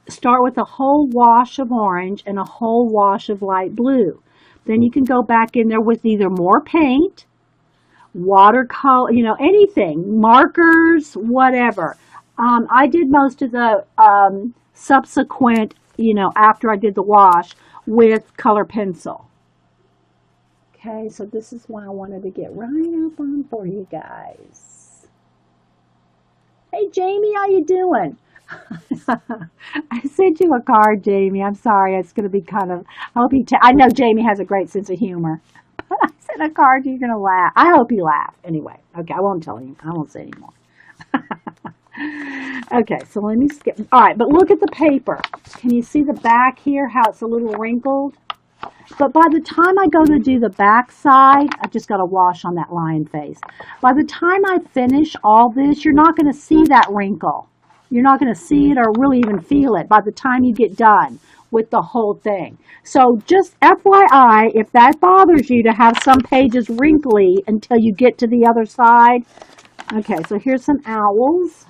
start with a whole wash of orange and a whole wash of light blue. Then you can go back in there with either more paint, watercolor, you know, anything, markers, whatever. I did most of the subsequent, you know, after I did the wash with color pencil. Okay, so this is why I wanted to get right up on for you guys. Hey Jamie, how you doing? I sent you a card, Jamie. I'm sorry, it's going to be kind of, I know Jamie has a great sense of humor. But I sent a card, you're going to laugh. I hope you laugh. Anyway, okay, I won't tell you. I won't say anymore. Okay, so let me skip. All right, but look at the paper. Can you see the back here, how it's a little wrinkled? But by the time I go to do the back side, I just got to wash on that lion face. By the time I finish all this, you're not going to see that wrinkle. You're not going to see it or really even feel it by the time you get done with the whole thing. So just FYI, if that bothers you to have some pages wrinkly until you get to the other side. Okay, so here's some owls.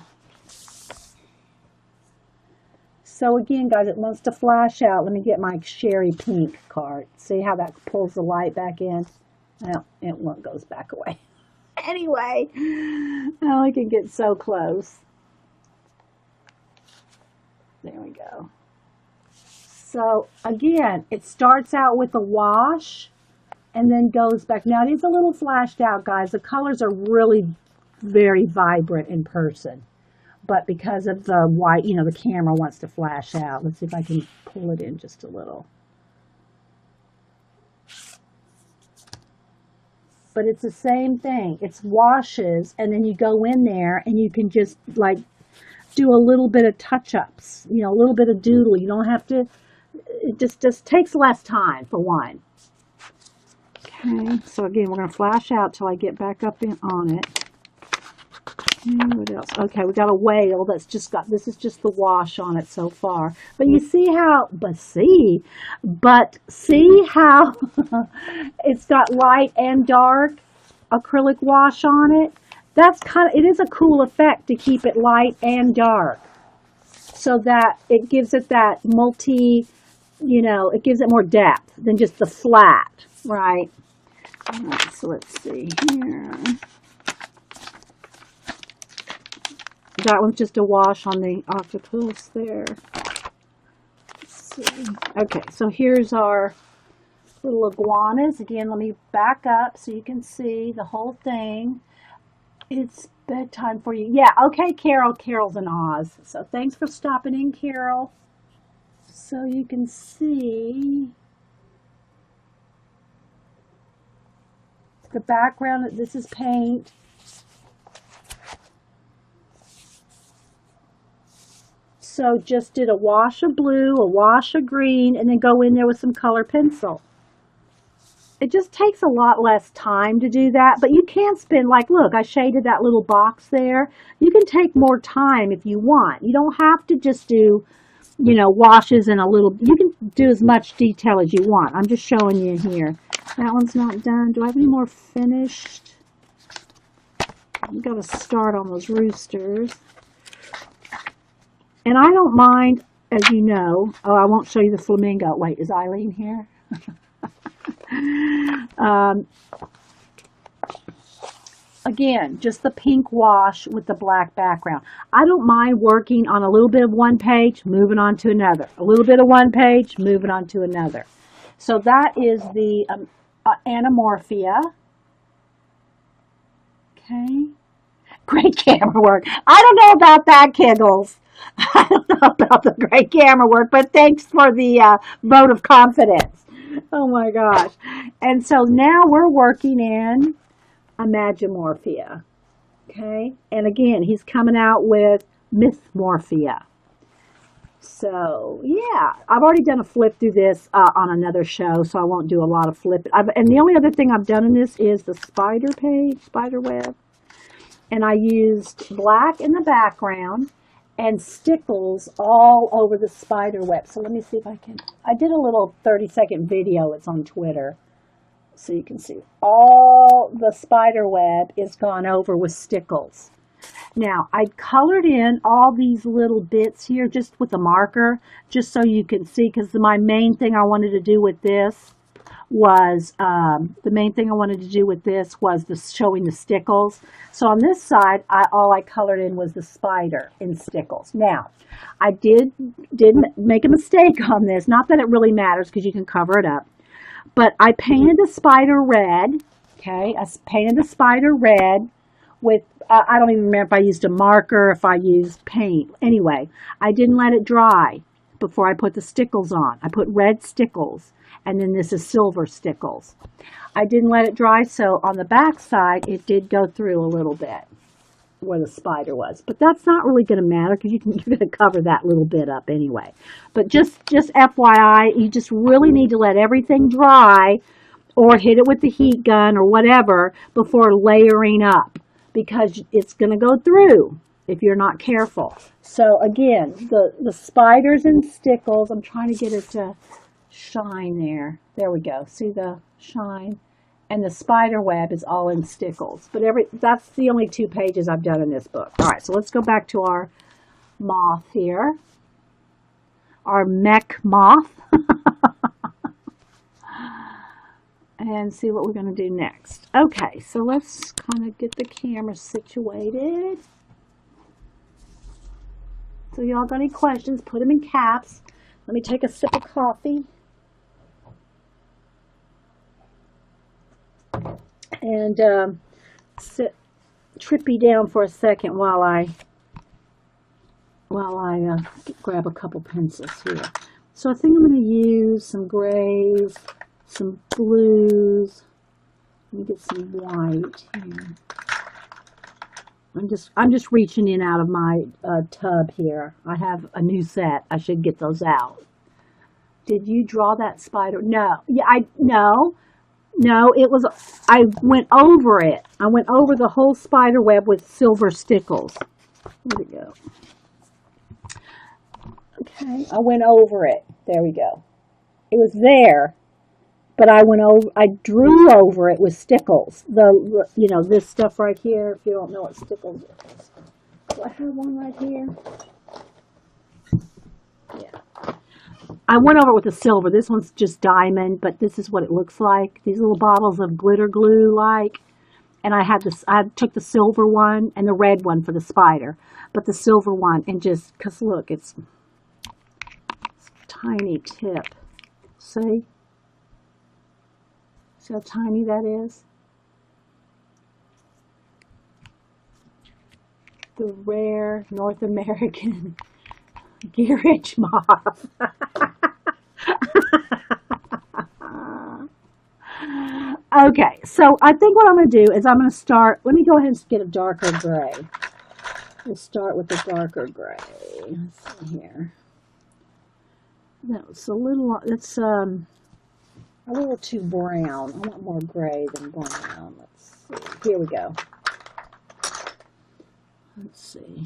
So again, guys, it wants to flash out. Let me get my Sherry Pink card. See how that pulls the light back in? Well, it goes back away. Anyway, oh, I can get so close. There we go. So again, it starts out with a wash and then goes back. Now it is a little flashed out, guys. The colors are really very vibrant in person. But because of the white, you know, the camera wants to flash out. Let's see if I can pull it in just a little. But it's the same thing. It's washes, and then you go in there and you can just like do a little bit of touch-ups, you know, a little bit of doodle. You don't have to, it just takes less time for one. Okay, so again, we're going to flash out till I get back up in on it. What else? Okay, we got a whale that's just got, this is just the wash on it so far. But you see how, see how it's got light and dark acrylic wash on it? That's kind of, it is a cool effect to keep it light and dark so that it gives it that multi you know, it gives it more depth than just the flat, right? All right, so let's see here. That one's just a wash on the octopus there. Let's see. Okay, so here's our little iguanas. Again, let me back up so you can see the whole thing. It's bedtime for you. Yeah, okay, Carol. Carol's in Oz. So thanks for stopping in, Carol. So you can see the background. This is paint. So just did a wash of blue, a wash of green, and then go in there with some color pencil. It just takes a lot less time to do that, but you can spend, like, look, I shaded that little box there. You can take more time if you want. You don't have to just do, you know, washes and a little, you can do as much detail as you want. I'm just showing you here. That one's not done. Do I have any more finished? I've got to start on those roosters. And I don't mind, as you know, oh, I won't show you the flamingo. Wait, is Eileen here? Again, just the pink wash with the black background. I don't mind working on a little bit of one page, moving on to another. A little bit of one page, moving on to another. So that is the Imagimorphia. Okay. Great camera work. I don't know about that, Kiggles. I don't know about the great camera work, but thanks for the vote of confidence. Oh my gosh. And so now we're working in Imagimorphia. Okay. And again, he's coming out with Mythmorphia. So yeah, I've already done a flip through this on another show, so I won't do a lot of flip. And the only other thing I've done in this is the spider page, spider web. And I used black in the background and stickles all over the spider web. So let me see if I can, I did a little 30-second video, it's on Twitter. So you can see all the spider web is gone over with stickles. Now, I colored in all these little bits here just with a marker, just so you can see, because my main thing I wanted to do with this was, showing the stickles. So on this side, all I colored in was the spider in stickles. Now, I did make a mistake on this. Not that it really matters because you can cover it up. But I painted the spider red, okay? I painted the spider red with, I don't even remember if I used a marker, if I used paint. Anyway, I didn't let it dry before I put the stickles on. I put red stickles, and then this is silver stickles. I didn't let it dry, so on the back side, it did go through a little bit where the spider was. But that's not really going to matter because you're going to cover that little bit up anyway. But just FYI, you just really need to let everything dry or hit it with the heat gun or whatever before layering up, because it's going to go through if you're not careful. So again, the spiders and stickles, I'm trying to get it to shine there. There we go. See the shine? And the spider web is all in stickles. But that's the only 2 pages I've done in this book. All right, so let's go back to our moth here. Our mech moth. And see what we're going to do next. Okay, so let's kind of get the camera situated. So y'all got any questions, put them in caps. Let me take a sip of coffee. And sit Trippy down for a second while I grab a couple pencils here. So I think I'm going to use some grays, some blues. Let me get some white here. I'm just reaching in out of my tub here. I have a new set. I should get those out. Did you draw that spider? No. Yeah, No, it was, I went over it. I went over the whole spider web with silver stickles. Where'd it go? Okay, I went over it. There we go. It was there, but I drew over it with stickles. You know, this stuff right here, if you don't know what stickles is. Do I have one right here? Yeah. I went over it with the silver. This one's just diamond, but this is what it looks like. These little bottles of glitter glue, like. And I had this. I took the silver one and the red one for the spider, but the silver one, and just because look, it's tiny tip. See how tiny that is? The rare North American Gearage moth. Okay, so I think what I'm going to do is I'm going to start, let me go ahead and get a darker gray. We'll start with the darker gray. Let's see here. That's a little too brown. I want more gray than brown. Let's see. Here we go. Let's see.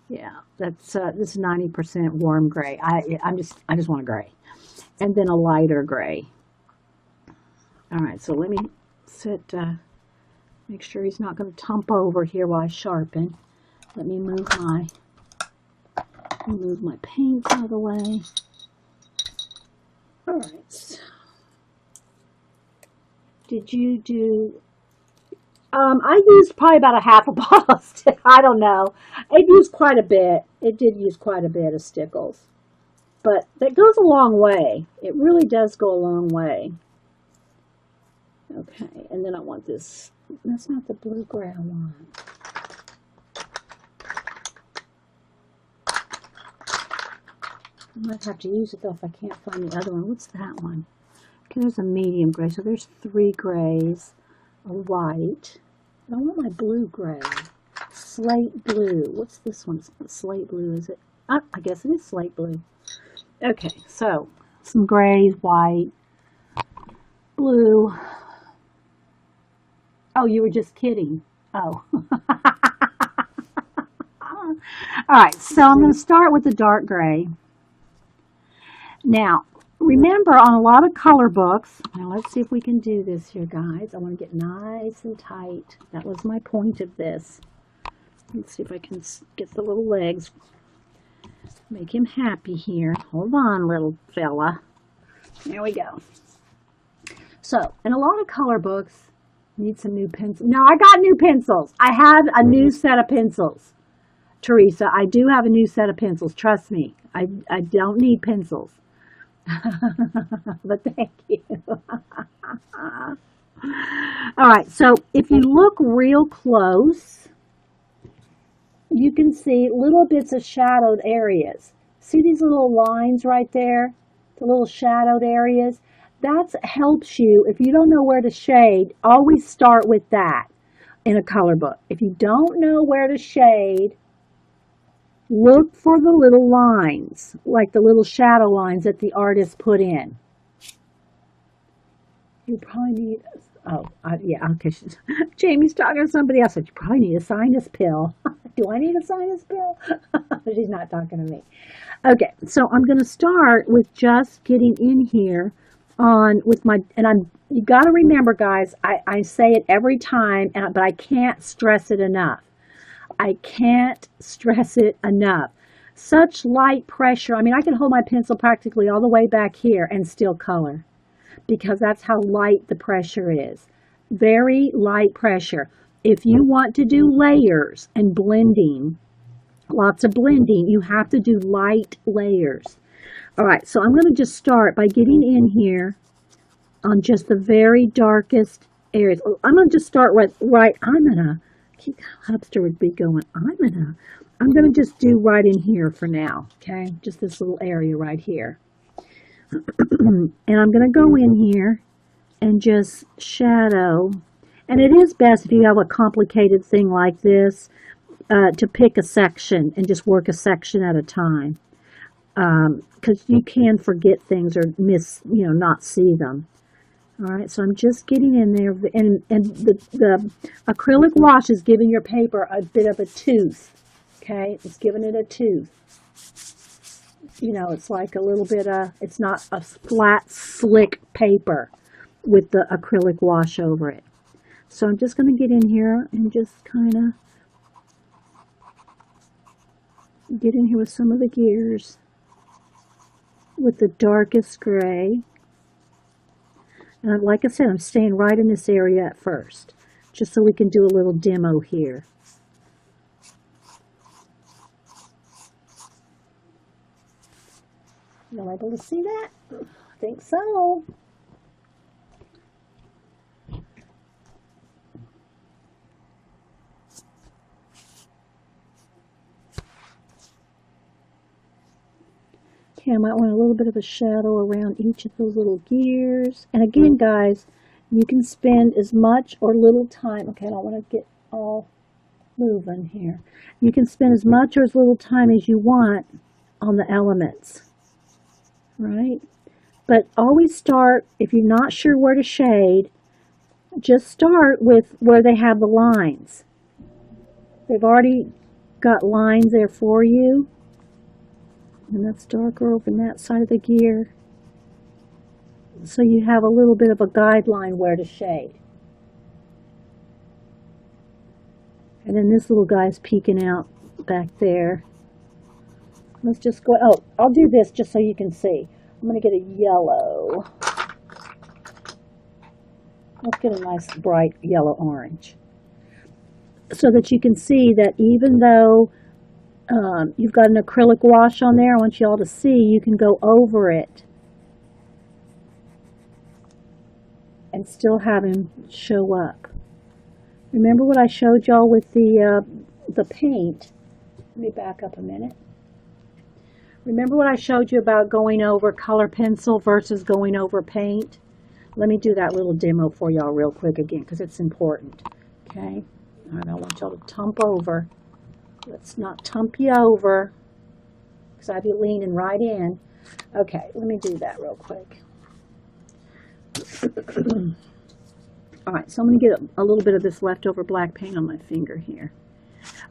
Yeah, that's this is 90% warm gray. I just want a gray, and then a lighter gray. All right, so let me make sure he's not going to tump over here while I sharpen. Let me move my paints out of the way. All right. Did you do? I used probably about a half a bottle of stick. I don't know. It used quite a bit. It did use quite a bit of stickles, but that goes a long way. It really does go a long way. Okay, and then I want this. That's not the blue gray I want. I might have to use it though if I can't find the other one. What's that one? Okay, there's a medium gray. So there's 3 grays, a white. I want my blue gray. Slate blue. What's this one? It's not slate blue, is it? I guess it is slate blue. Okay, so some grays, white, blue. Oh, you were just kidding. Oh. All right, so I'm going to start with the dark gray. Now, remember on a lot of color books, now let's see if we can do this here, guys. I want to get nice and tight. That was my point of this. Let's see if I can get the little legs. Make him happy here. Hold on, little fella. There we go. So, in a lot of color books, need some new pencils. No, I got new pencils. I have a new set of pencils. Teresa, I do have a new set of pencils. Trust me. I don't need pencils. But thank you. All right, so if you look real close, you can see little bits of shadowed areas. See these little lines right there? The little shadowed areas? That helps you. If you don't know where to shade, always start with that in a color book. If you don't know where to shade, look for the little lines, like the little shadow lines that the artist put in. You probably need, yeah, okay. Jamie's talking to somebody else. You probably need a sinus pill. Do I need a sinus pill? She's not talking to me. Okay, so I'm going to start with just getting in here with my, and you got to remember, guys, I say it every time, but I can't stress it enough. I can't stress it enough. Such light pressure. I mean, I can hold my pencil practically all the way back here and still color, because that's how light the pressure is. Very light pressure. If you want to do layers and blending, lots of blending, you have to do light layers. All right, so I'm going to just start by getting in here on just the very darkest areas. I'm going to just start right. I'm going to keep Hubster would be going. I'm going to just do right in here for now. Okay, just this little area right here. And I'm going to go in here and just shadow. And it is best if you have a complicated thing like this to pick a section and just work a section at a time. Because you can forget things or not see them. All right, so I'm just getting in there, and the acrylic wash is giving your paper a bit of a tooth. Okay, it's giving it a tooth. It's like a little bit of, it's not a flat, slick paper with the acrylic wash over it. So I'm just going to get in here and just kind of get in here with some of the gears. with the darkest gray. And like I said, I'm staying right in this area at first, just so we can do a little demo here. Y'all able to see that? I think so. Okay, I might want a little bit of a shadow around each of those little gears. And again, guys, you can spend as much or little time. Okay, I don't want to get all moving here. You can spend as much or as little time as you want on the elements, right? But always start, if you're not sure where to shade, just start with where they have the lines. They've already got lines there for you. And that's darker over on that side of the gear. So you have a little bit of a guideline where to shade. And then this little guy's peeking out back there. Let's just go, oh, I'll do this just so you can see. I'm going to get a yellow. Let's get a nice bright yellow orange. So that you can see that even though you've got an acrylic wash on there, I want you all to see you can go over it and still have him show up. Remember what I showed y'all with the paint? Let me back up a minute. Remember what I showed you about going over color pencil versus going over paint? Let me do that little demo for y'all real quick again because it's important. Okay? I don't want y'all to tump over. Let's not tump you over because I have you leaning right in. Okay, let me do that real quick. All right, so I'm going to get a little bit of this leftover black paint on my finger here.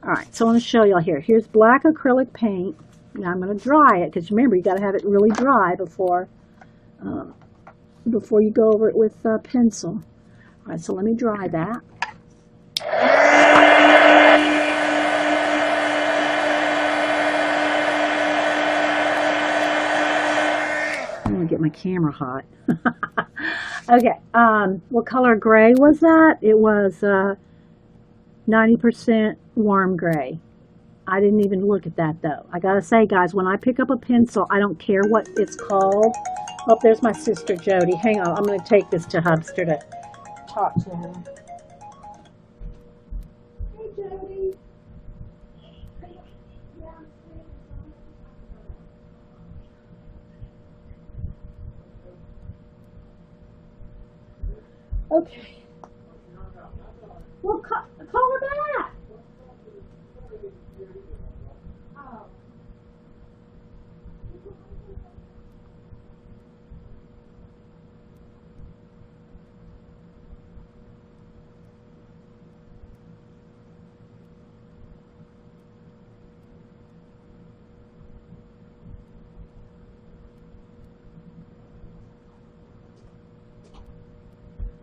All right, so I want to show y'all here. Here's black acrylic paint. Now I'm going to dry it because remember, you got to have it really dry before you go over it with pencil. All right, so let me dry that. I'm going to get my camera hot. Okay, what color gray was that? It was 90% warm gray. I didn't even look at that though. I gotta say, guys, when I pick up a pencil, I don't care what it's called. Oh, there's my sister Jody. Hang on, I'm gonna take this to Hubster to talk to her. Hey, Jody. Okay. Well, call her back. Oh.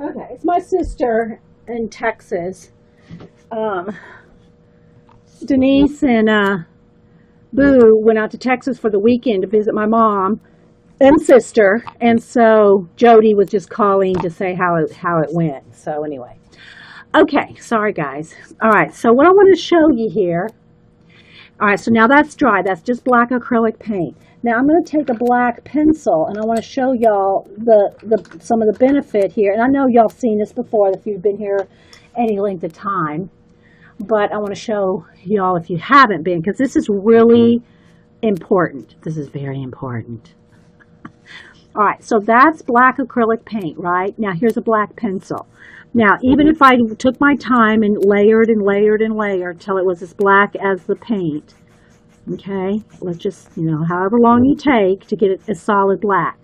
Okay, it's my sister in Texas. Denise and Boo went out to Texas for the weekend to visit my mom and sister, and so Jody was just calling to say how it went. So anyway, okay, sorry guys. All right, so what I want to show you here. All right, so now that's dry. That's just black acrylic paint. Now I'm going to take a black pencil and I want to show y'all some of the benefit here. And I know y'all seen this before if you've been here any length of time. But I want to show y'all if you haven't been, because this is really important. This is very important. All right, so that's black acrylic paint, right? Now here's a black pencil. Now, even if I took my time and layered and layered and layered till it was as black as the paint, okay, let's just, however long you take to get it a solid black.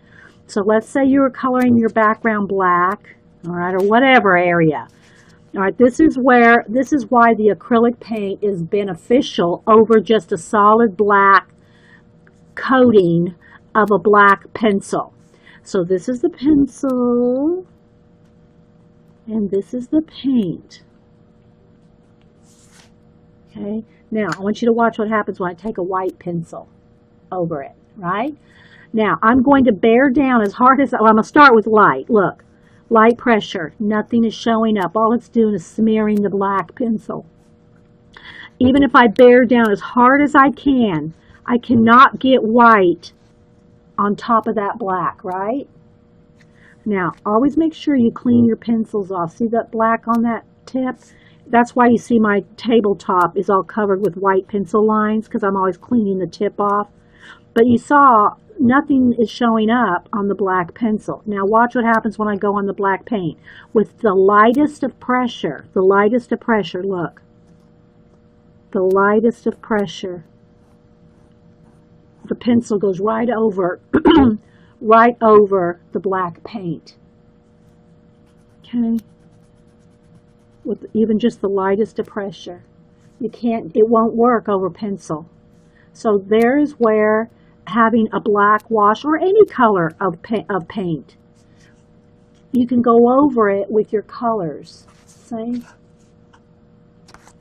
So let's say you were coloring your background black, all right, or whatever area. All right, this is why the acrylic paint is beneficial over just a solid black coating of a black pencil. So this is the pencil, and this is the paint. Okay, now I want you to watch what happens when I take a white pencil over it, right? Now, I'm going to bear down as hard as, well, I'm going to start with light. Look, light pressure. Nothing is showing up. All it's doing is smearing the black pencil. Even if I bear down as hard as I cannot get white on top of that black, right? Now, always make sure you clean your pencils off. See that black on that tip? That's why you see my tabletop is all covered with white pencil lines, because I'm always cleaning the tip off. But you saw nothing is showing up on the black pencil. Now watch what happens when I go on the black paint. With the lightest of pressure, look. The lightest of pressure. The pencil goes right over, right over the black paint. Okay? With even just the lightest of pressure. It won't work over pencil. So there is where having a black wash or any color of paint, you can go over it with your colors. See?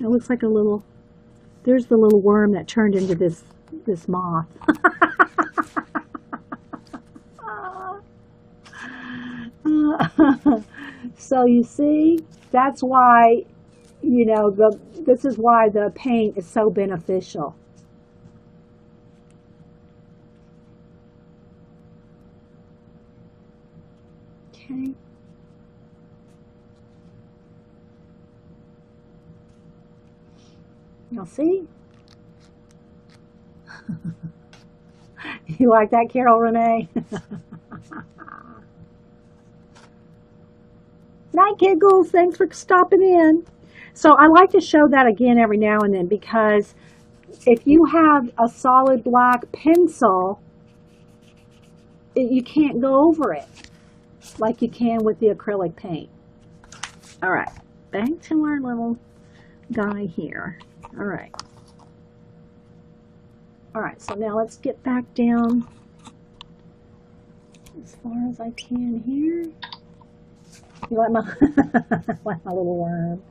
It looks like a little, there's the little worm that turned into this moth. So you see, that's why, this is why the paint is so beneficial. Okay. You'll see? You like that, Carol Renee? Night, giggles. Thanks for stopping in. So I like to show that again every now and then, because if you have a solid black pencil, you can't go over it like you can with the acrylic paint. All right, back to our little guy here. All right. All right, so now let's get back down as far as I can here. You like my, like my little worm.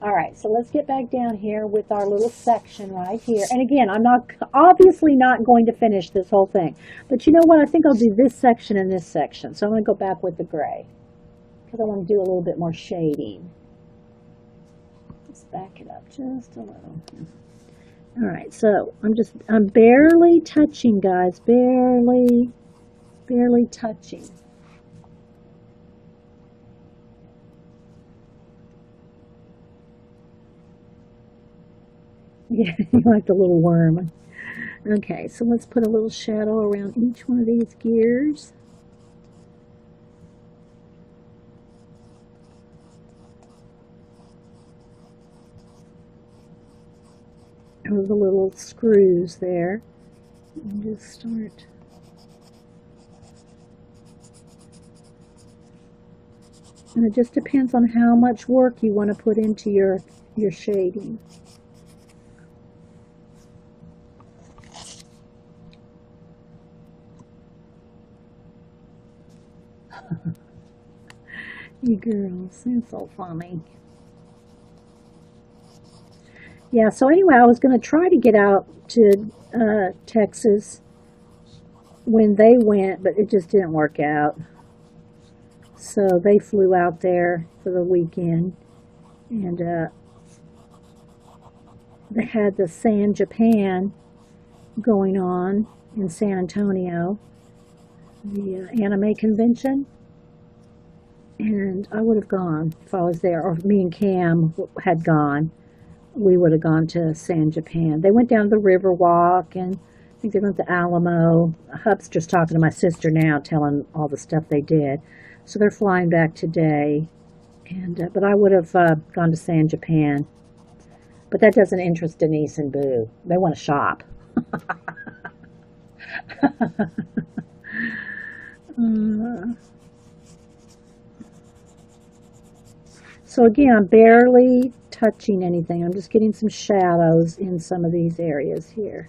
All right, so let's get back down here with our little section right here. And again, I'm obviously not going to finish this whole thing. But you know what? I think I'll do this section and this section. So I'm going to go back with the gray, because I want to do a little bit more shading. Let's back it up just a little. All right, so I'm barely touching, guys. Barely touching. Yeah, you like the little worm. Okay, so let's put a little shadow around each one of these gears. Or the little screws there. And just start. And it just depends on how much work you want to put into your shading. You girls, they're so funny. Yeah, so anyway, I was going to try to get out to Texas when they went, but it just didn't work out. So they flew out there for the weekend, and they had the San Japan going on in San Antonio, the anime convention. And I would have gone if I was there, or me and Cam had gone. We would have gone to San Japan. They went down to the river walk, and I think they went to Alamo. Hub's just talking to my sister now, telling all the stuff they did. So they're flying back today. And but I would have gone to San Japan. But that doesn't interest Denise and Boo. They want to shop. So again, I'm barely touching anything. I'm just getting some shadows in some of these areas here.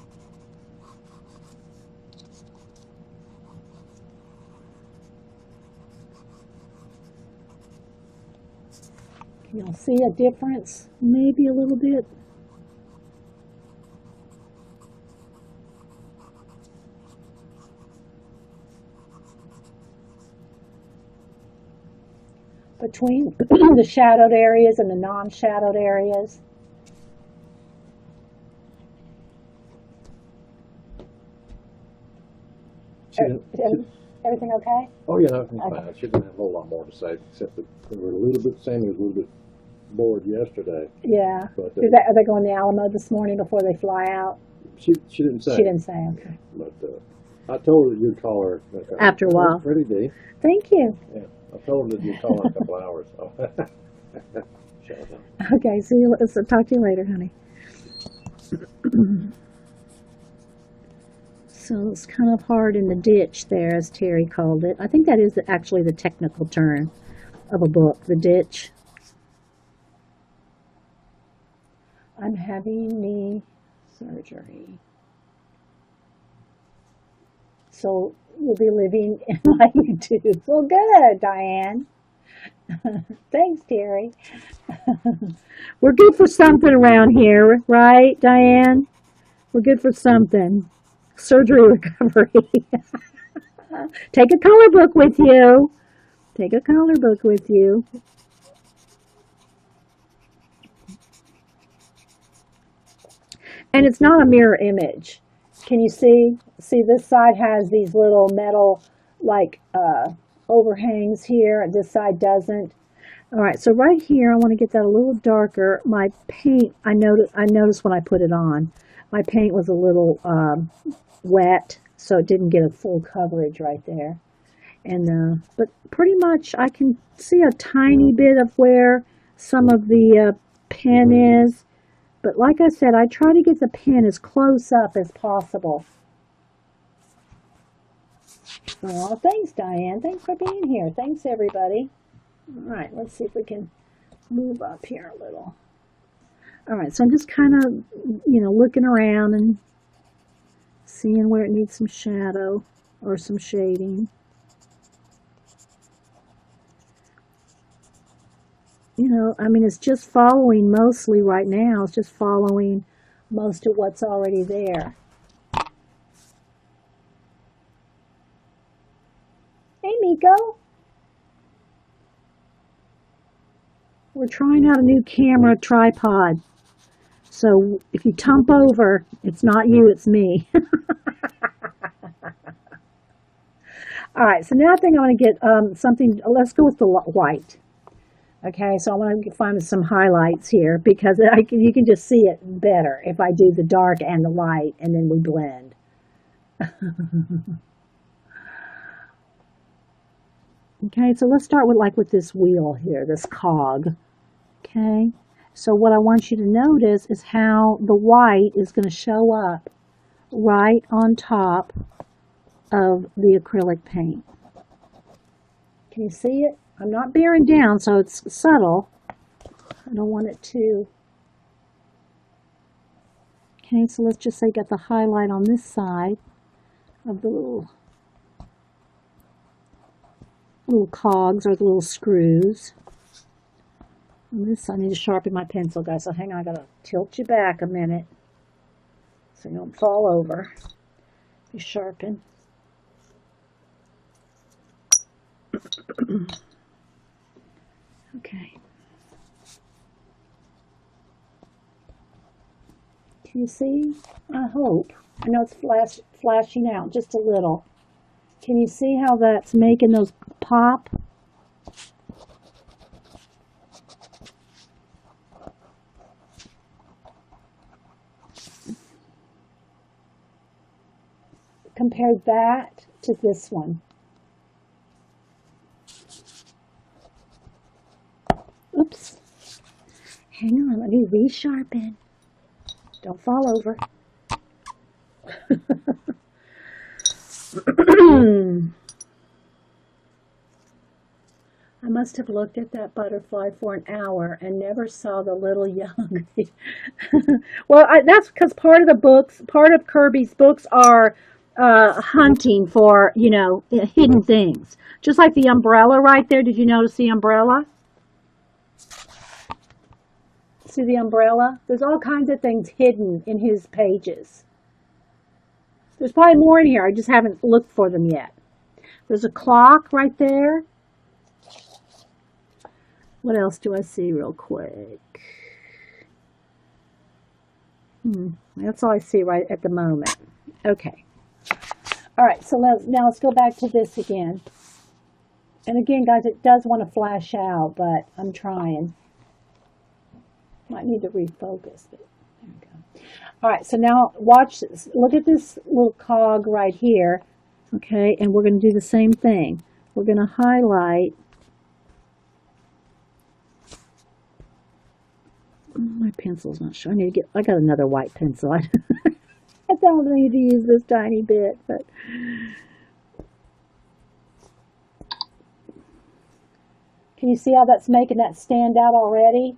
Can y'all see a difference? Maybe a little bit. between the shadowed areas and the non-shadowed areas. Everything okay? Oh, yeah, everything's fine. She didn't have a whole lot more to say, except that we were a little bit, Sammy was a little bit bored yesterday. Yeah. But, Are they going to the Alamo this morning before they fly out? She didn't say. She didn't say, okay. But I told her that you'd call her. After a while. Pretty Dee. Thank you. Yeah, I told her that you'd call her in a couple hours. Okay, see you. So talk to you later, honey. So it's kind of hard in the ditch there, as Terry called it. I think that is actually the technical term of a book, the ditch. I'm having knee surgery. So you'll be living in my YouTube. Well, good, Diane. Thanks, Terry. We're good for something around here, right, Diane? We're good for something. Surgery recovery. Take a color book with you. Take a color book with you. And it's not a mirror image. Can you see? See, this side has these little metal, like, overhangs here. This side doesn't. All right, so right here, I want to get that a little darker. My paint, I noticed when I put it on, my paint was a little wet, so it didn't get a full coverage right there. And but pretty much I can see a tiny bit of where some of the pen is. But like I said, I try to get the pen as close up as possible. Oh, thanks, Diane. Thanks for being here. Thanks, everybody. All right, let's see if we can move up here a little. All right, so I'm just kind of, looking around and seeing where it needs some shadow or some shading. It's just following mostly right now. It's just following most of what's already there. Hey, Miko. We're trying out a new camera tripod. So if you tump over, it's not you, it's me. All right, so now I think I want to get something, let's go with the white. Okay, so I want to find some highlights here because you can just see it better if I do the dark and the light and then we blend. Okay, so let's start with this wheel here, this cog. Okay, so what I want you to notice is how the white is going to show up right on top of the acrylic paint. Can you see it? I'm not bearing down, so it's subtle. I don't want it to. Okay, so let's just say get the highlight on this side of the little cogs or the little screws. On this, I need to sharpen my pencil, guys. So hang on, I gotta tilt you back a minute so you don't fall over. You sharpen. Okay. Can you see? I hope. I know it's flashing out just a little. Can you see how that's making those pop? Compare that to this one. Oops. Hang on, let me resharpen. Don't fall over. I must have looked at that butterfly for an hour and never saw the little young. Well, that's because part of Kerby's books are hunting for, hidden things. Just like the umbrella right there. Did you notice the umbrella? See the umbrella? There's all kinds of things hidden in his pages. There's probably more in here. I just haven't looked for them yet. There's a clock right there. What else do I see real quick? That's all I see right at the moment. Okay. All right, so now let's go back to this again. And again, guys, it does want to flash out, but I'm trying. Might need to refocus it. There we go. All right, so now watch this. Look at this little cog right here. Okay, and we're going to do the same thing. We're going to highlight. My pencil's not showing. I got another white pencil. I don't need to use this tiny bit, but can you see how that's making that stand out already?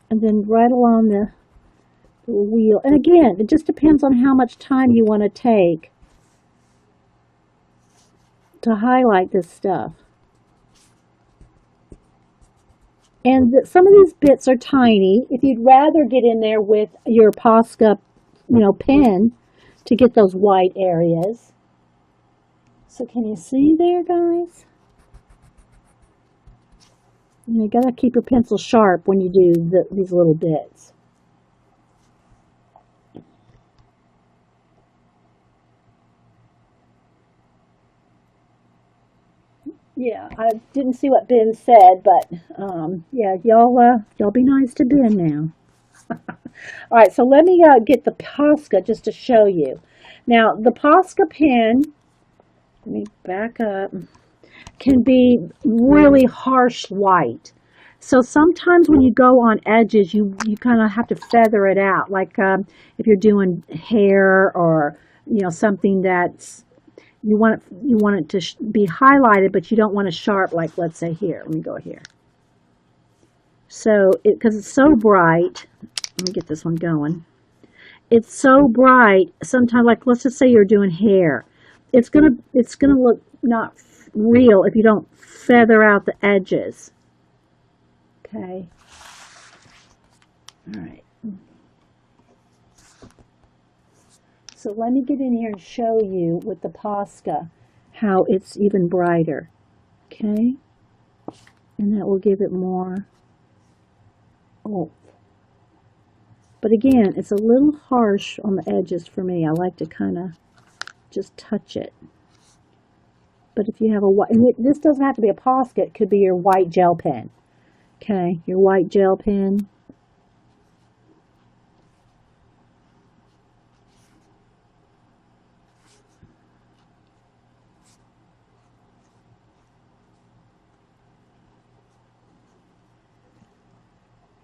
And then right along the wheel. And again, it just depends on how much time you want to take to highlight this stuff. And some of these bits are tiny. If you'd rather get in there with your Posca, pen to get those white areas. So can you see there, guys? You gotta keep your pencil sharp when you do these little bits. Yeah, I didn't see what Ben said, but yeah, y'all be nice to Ben now. All right, so let me get the Posca just to show you. Now, the Posca pen, let me back up, can be really harsh white. So sometimes when you go on edges, you kind of have to feather it out. Like if you're doing hair or something that's you want it to be highlighted, but you don't want it sharp. Like let's say here. Let me go here. So because it's so bright, let me get this one going. It's so bright. Sometimes, like let's just say you're doing hair, it's gonna look not real if you don't feather out the edges. Okay. All right. So let me get in here and show you with the Posca how it's even brighter. Okay. And that will give it more oomph. But again, it's a little harsh on the edges for me. I like to kind of just touch it. But if you have a white, and this doesn't have to be a Posca, it could be your white gel pen. Okay, your white gel pen.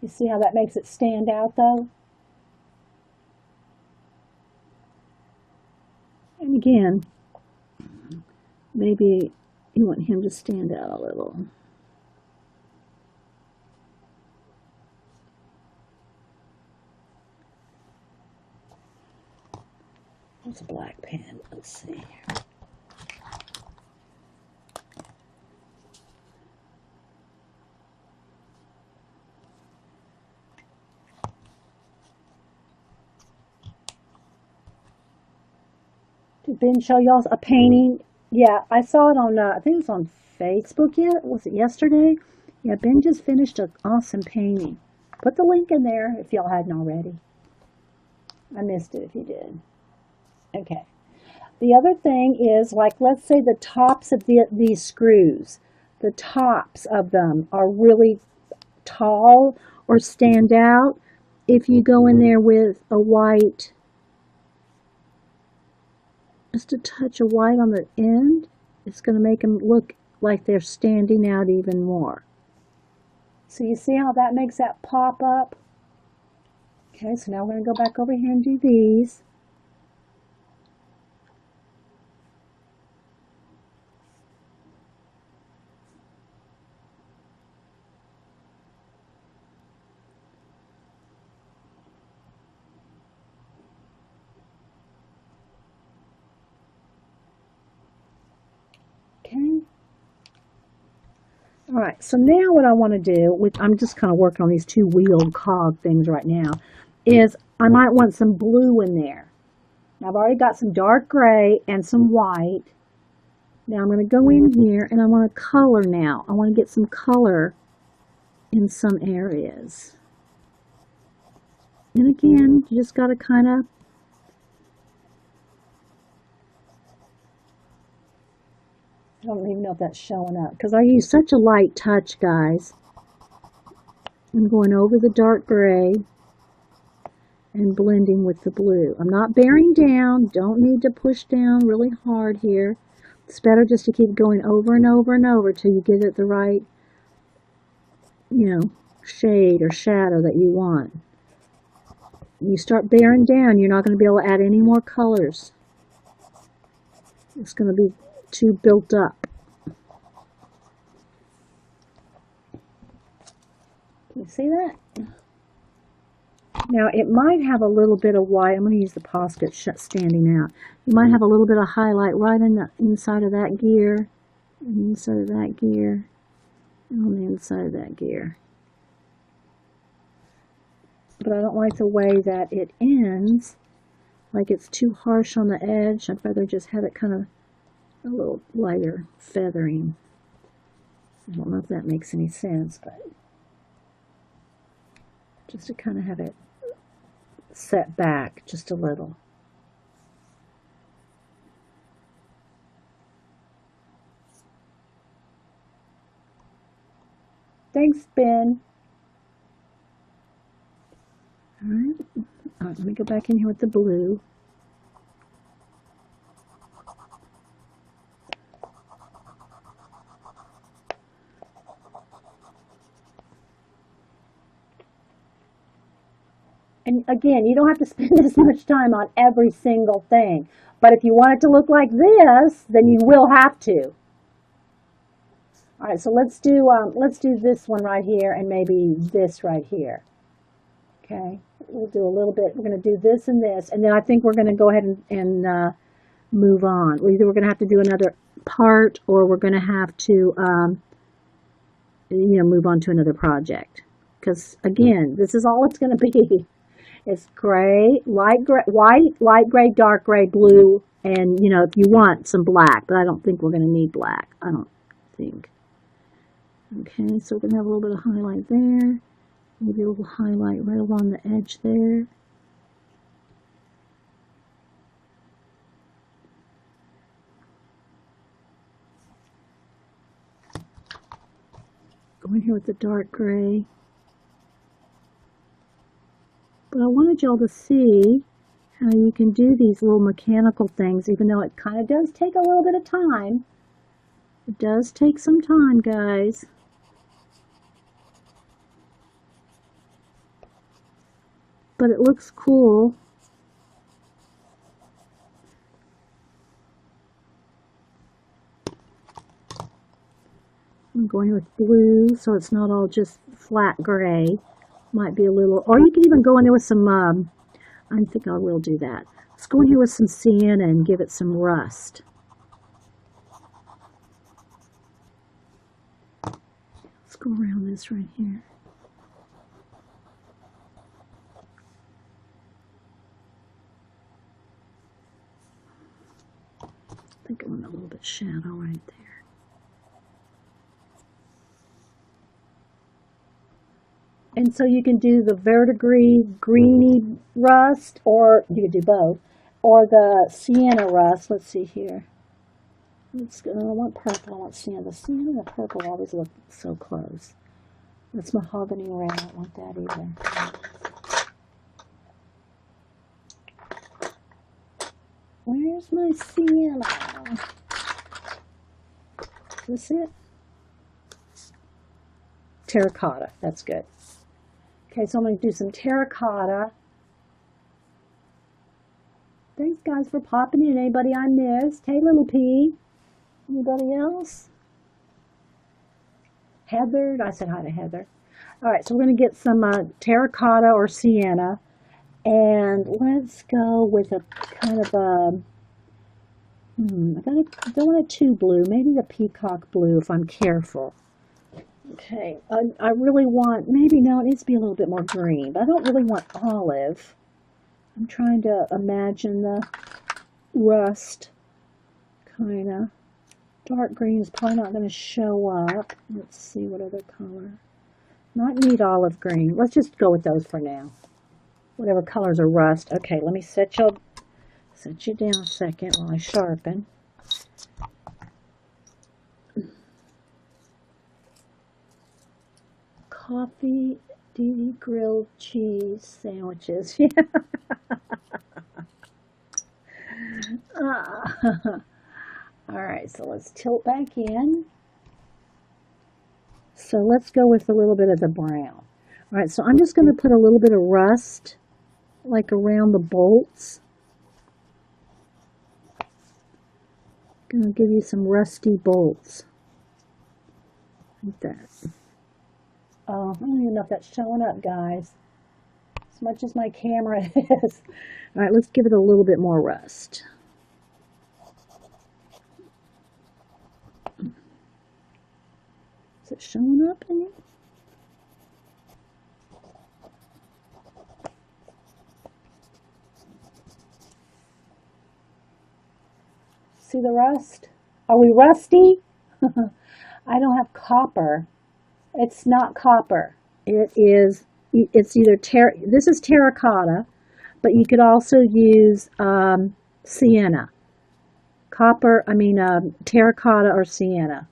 You see how that makes it stand out though? And again, maybe you want him to stand out a little. What's a black pen? Let's see. Did Ben show y'all a painting? Yeah, I saw it on, I think it was on Facebook yet. Was it yesterday? Yeah, Ben just finished an awesome painting. Put the link in there if y'all hadn't already. I missed it if you did. Okay. The other thing is, like, let's say the tops of these screws, the tops of them are really tall or stand out. If you go in there with a white, just a touch of white on the end, it's going to make them look like they're standing out even more. So you see how that makes that pop up? Okay, so now we're going to go back over here and do these. Okay. All right, so now what I want to do, which I'm just kind of working on these two wheeled cog things right now, is I might want some blue in there. I've already got some dark gray and some white. Now I'm going to go in here and I want to color now. I want to get some color in some areas. And again, you just got to kind of I don't even know if that's showing up because I use such a light touch, guys. I'm going over the dark gray and blending with the blue. I'm not bearing down. Don't need to push down really hard here. It's better just to keep going over and over and over till you get it the right, shade or shadow that you want. You start bearing down, you're not going to be able to add any more colors. It's going to be too built up. Can you see that? Now it might have a little bit of white. I'm going to use the Posket standing out. You might have a little bit of highlight right in the inside of that gear, and the inside of that gear, and on the inside of that gear. But I don't like the way that it ends, like it's too harsh on the edge. I'd rather just have it kind of a little lighter feathering. I don't know if that makes any sense, but just to kind of have it set back just a little. Thanks, Ben. All right, let me go back in here with the blue. And again, you don't have to spend this much time on every single thing. But if you want it to look like this, then you will have to. All right, so let's do this one right here and maybe this right here. Okay, we'll do a little bit. We're going to do this and this, and then I think we're going to go ahead and move on. Either we're going to have to do another part, or we're going to have to, move on to another project. Because again, this is all it's going to be. It's gray, light gray, white, light gray, dark gray, blue, and if you want some black, but I don't think we're going to need black. I don't think. Okay, so we're going to have a little bit of highlight there. Maybe a little highlight right along the edge there. Go in here with the dark gray. But I wanted y'all to see how you can do these little mechanical things, even though it kind of does take a little bit of time. It does take some time, guys. But it looks cool. I'm going with blue, so it's not all just flat gray. Might be a little, or you can even go in there with some, I think I will do that. Let's go in here with some sienna and give it some rust. Let's go around this right here. I think I want a little bit shadow right there. And so you can do the verdigris greeny rust, or you can do both, or the sienna rust. Let's see here. Let's go. I don't want purple. I want sienna. The sienna and the purple always look so close. That's mahogany red. I don't want that either. Where's my sienna? Is this it? Terracotta. That's good. Okay, so I'm going to do some terracotta. Thanks, guys, for popping in. Anybody I missed? Hey, Little P. Anybody else? Heather. I said hi to Heather. All right, so we're going to get some terracotta or sienna. And let's go with a kind of a, I don't want a too blue. Maybe a peacock blue if I'm careful. Okay, I really want, maybe, no, it needs to be a little bit more green, but I don't really want olive. I'm trying to imagine the rust, kind of. Dark green is probably not going to show up. Let's see what other color. Not neat olive green. Let's just go with those for now. Whatever colors are rust. Okay, let me set you down a second while I sharpen. Coffee, grilled cheese sandwiches. Yeah. All right, so let's tilt back in. So let's go with a little bit of the brown. All right, so I'm just going to put a little bit of rust, like around the bolts. Going to give you some rusty bolts, like that. Oh, I don't even know if that's showing up, guys. As much as my camera is. All right, let's give it a little bit more rust. Is it showing up in it? See the rust? Are we rusty? I don't have copper. It's not copper. It's either this is terracotta, but you could also use sienna. Terracotta or sienna.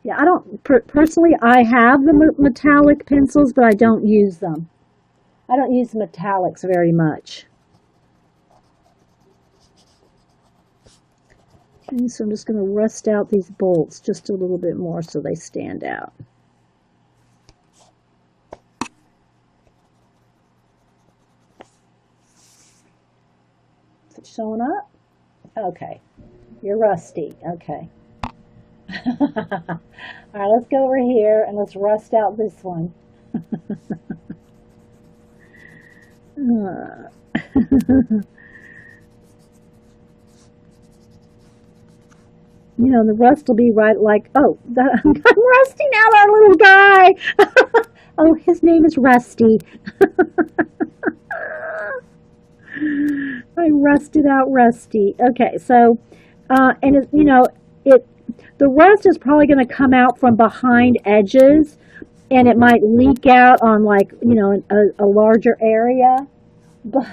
Yeah, I don't, personally, I have the metallic pencils, but I don't use them. I don't use metallics very much. Okay, so I'm just going to rust out these bolts just a little bit more so they stand out. Is it showing up? Okay. You're rusty. Okay. All right, let's go over here and let's rust out this one. You know, the rust will be right like, oh, I'm Rusty now, our little guy. Oh, his name is Rusty. I rusted out Rusty. Okay, so, and it, you know, the rust is probably going to come out from behind edges, and it might leak out on, like, you know, a larger area. But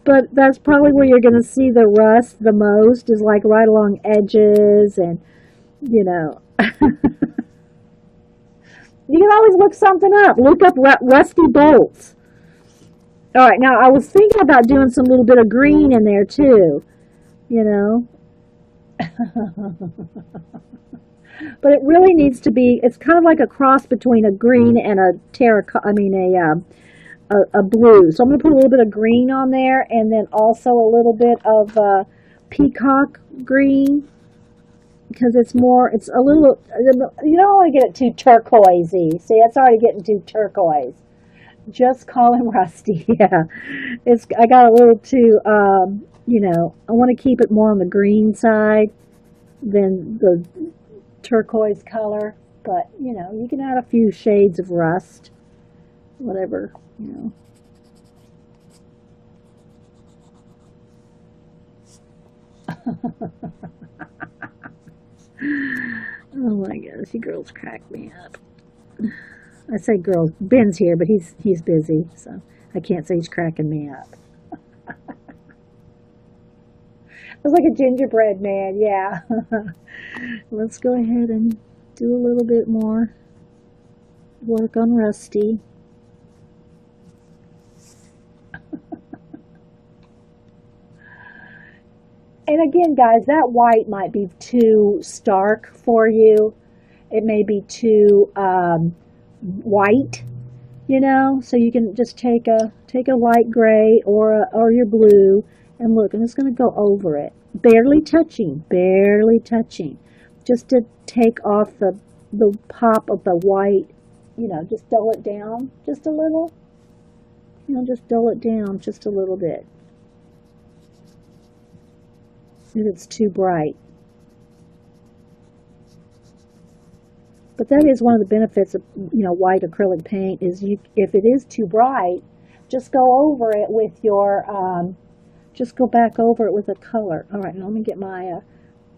but that's probably where you're going to see the rust the most, is like right along edges, and, you know. You can always look something up. Look up rusty bolts. All right, now I was thinking about doing some little bit of green in there too, you know. But it really needs to be, it's kind of like a cross between a green and a terracotta, a blue. So I'm going to put a little bit of green on there, and then also a little bit of peacock green, because it's a little, you don't want to get it too turquoisey. See, it's already getting too turquoise. Just call him Rusty. Yeah, I got a little too, you know, I want to keep it more on the green side than the turquoise color. But, you know, you can add a few shades of rust, whatever, you know. Oh my gosh, you girls crack me up. I say girls, Ben's here, but he's busy, so I can't say he's cracking me up. It's like a gingerbread man, yeah. Let's go ahead and do a little bit more work on Rusty. And again, guys, that white might be too stark for you. It may be too white, you know. So you can just take a light gray or your blue, and look. I'm just going to go over it, barely touching, just to take off the pop of the white. You know, just dull it down just a little. You know, just dull it down just a little bit. If it's too bright. But that is one of the benefits of, white acrylic paint is if it is too bright, just go over it with your, just go back over it with a color. All right, now let me get my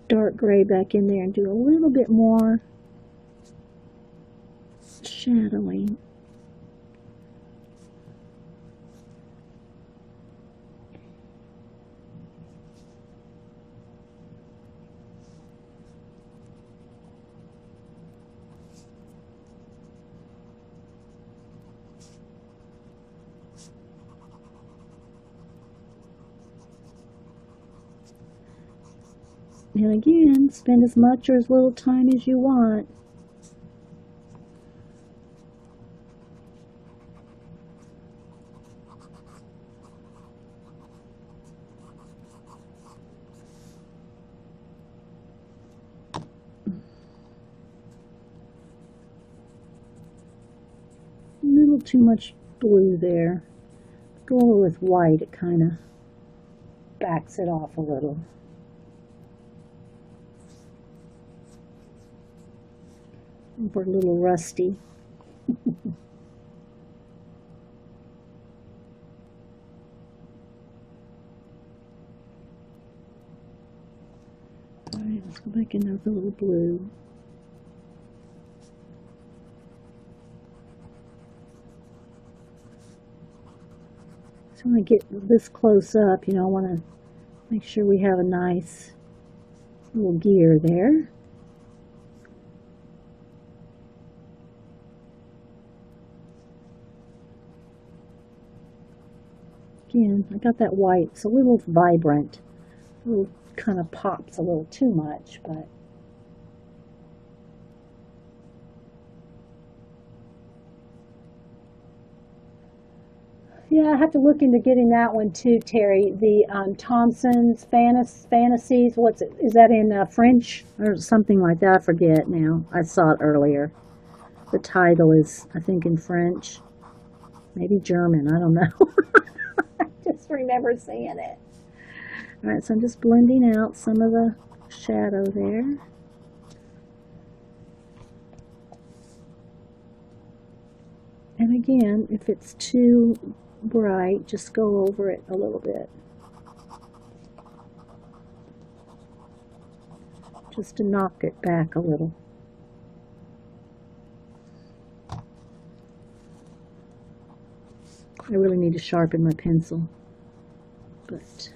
dark gray back in there and do a little bit more shadowing. And again, spend as much or as little time as you want. A little too much blue there. Go over with white, it kind of backs it off a little. We're a little rusty. Alright, let's go back in there with a little blue. So when I get this close up, I want to make sure we have a nice little gear there. Again, I got that white. It's a little vibrant. A little kind of pops a little too much, but yeah, I have to look into getting that one too, Terry. The Thompson's Fantasies. What's it? Is that in French or something like that? I forget now. I saw it earlier. The title is, I think, in French. Maybe German. I don't know. I just remember seeing it. All right, so I'm just blending out some of the shadow there. And again, if it's too bright, just go over it a little bit. Just to knock it back a little. I really need to sharpen my pencil, but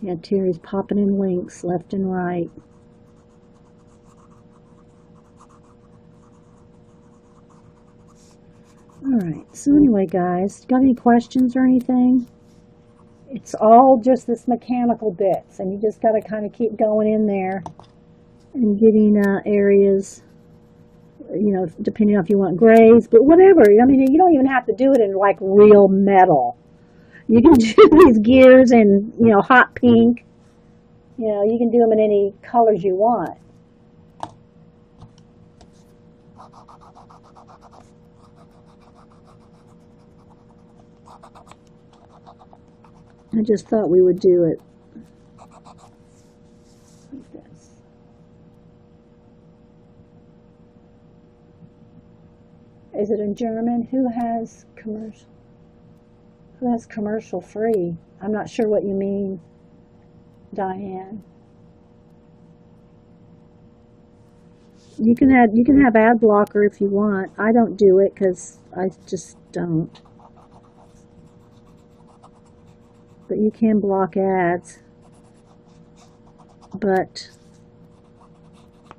yeah, Terry's popping in links left and right. Alright, so anyway guys, got any questions or anything? It's all just this mechanical bits, and you just got to kind of keep going in there and getting areas, depending on if you want grays, but whatever. I mean, you don't even have to do it in like real metal. You can do these gears in, hot pink. You can do them in any colors you want. I just thought we would do it like this. Is it in German? Who has commercial? Who has commercial free? I'm not sure what you mean, Diane. You can have ad blocker if you want. I don't do it because I just don't. But you can block ads. But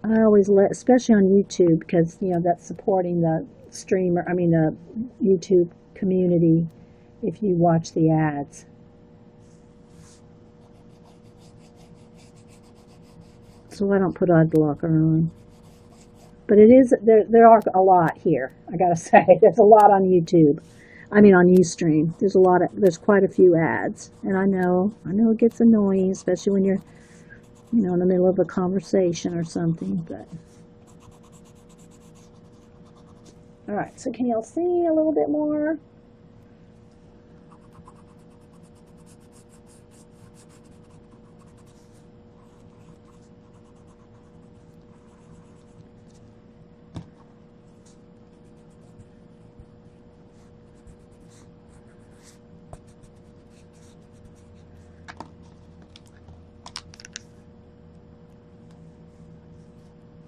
I always especially on YouTube, because that's supporting the streamer. I mean the YouTube community. If you watch the ads. So I don't put ad blocker on. But it is, there are a lot here, I gotta say. There's a lot on YouTube. I mean on Ustream. There's quite a few ads. And I know it gets annoying, especially when you're, in the middle of a conversation or something, but. All right, so can y'all see a little bit more?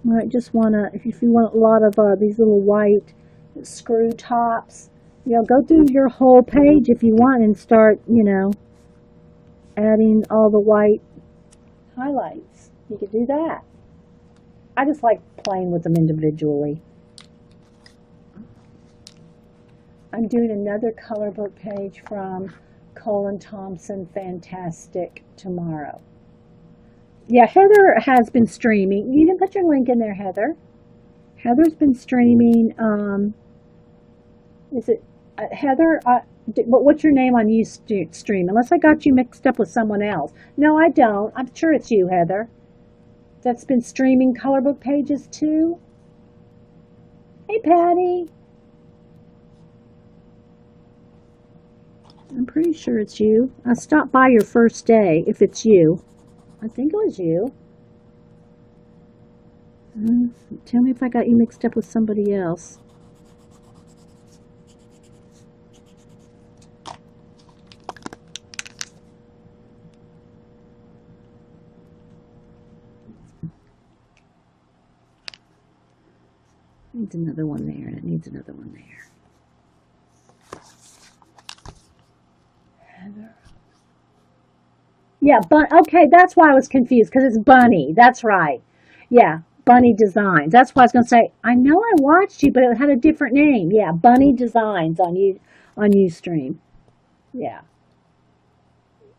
All right, just if you want a lot of these little white screw tops, go through your whole page if you want and start, adding all the white highlights. You could do that. I just like playing with them individually. I'm doing another color book page from Colin Thompson, Fantastic, tomorrow. Yeah, Heather has been streaming. You can put your link in there, Heather. Heather's been streaming. Is it Heather? What's your name on Ustream? Unless I got you mixed up with someone else. No, I don't. I'm sure it's you, Heather. That's been streaming color book pages too. Hey, Patty. I'm pretty sure it's you. I stopped by your first day, if it's you. I think it was you. Tell me if I got you mixed up with somebody else. Needs another one there, and it needs another one there. Heather. Yeah, okay, that's why I was confused, because it's Bunny. That's right. Yeah, Bunny Designs. That's why I was going to say, I know I watched you, but it had a different name. Yeah, Bunny Designs on Ustream. Yeah.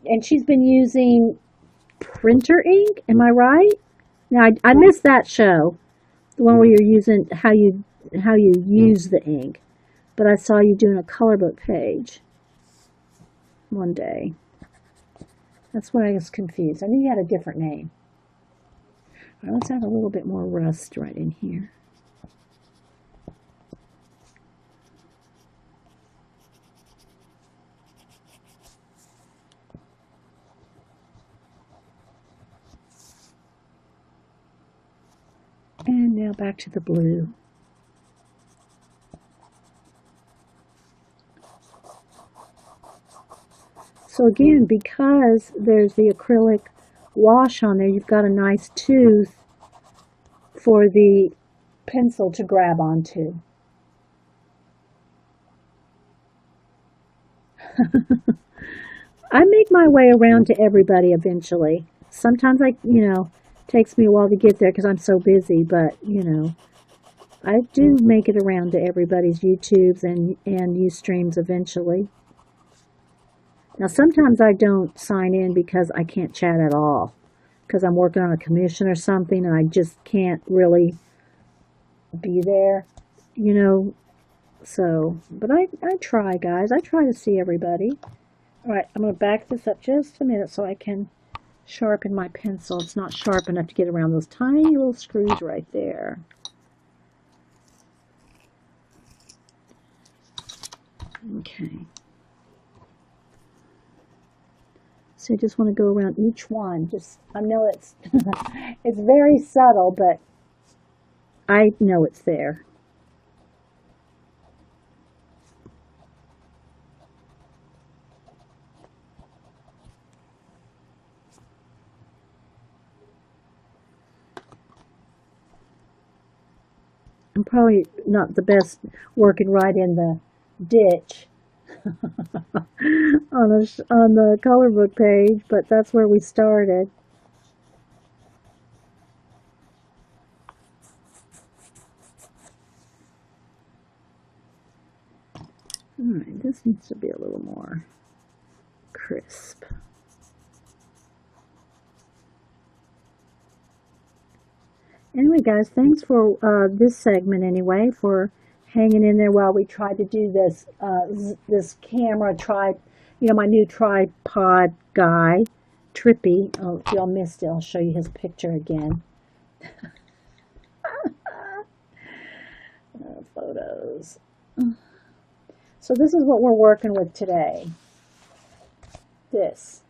And she's been using printer ink, am I right? Now, I missed that show, the one where you're using how you use the ink. But I saw you doing a color book page one day. That's why I was confused. I knew you had a different name. All right, let's add a little bit more rust right in here. And now back to the blue. So again, because there's the acrylic wash on there, you've got a nice tooth for the pencil to grab onto. I make my way around to everybody eventually. Sometimes takes me a while to get there because I'm so busy, but, I do make it around to everybody's YouTubes and Ustreams eventually. Now, sometimes I don't sign in because I can't chat at all, because I'm working on a commission or something, and I just can't really be there, So, but I try, guys. I try to see everybody. All right, I'm going to back this up just a minute so I can sharpen my pencil. It's not sharp enough to get around those tiny little screws right there. Okay. So I just want to go around each one. I know it's it's very subtle, but I know it's there. I'm probably not the best working right in the ditch on the color book page, but that's where we started. Alright, this needs to be a little more crisp. Anyway, guys, thanks for this segment anyway, for hanging in there while we tried to do this this camera my new tripod guy, Trippy. Oh, if y'all missed it, I'll show you his picture again. Photos. So this is what we're working with today. This.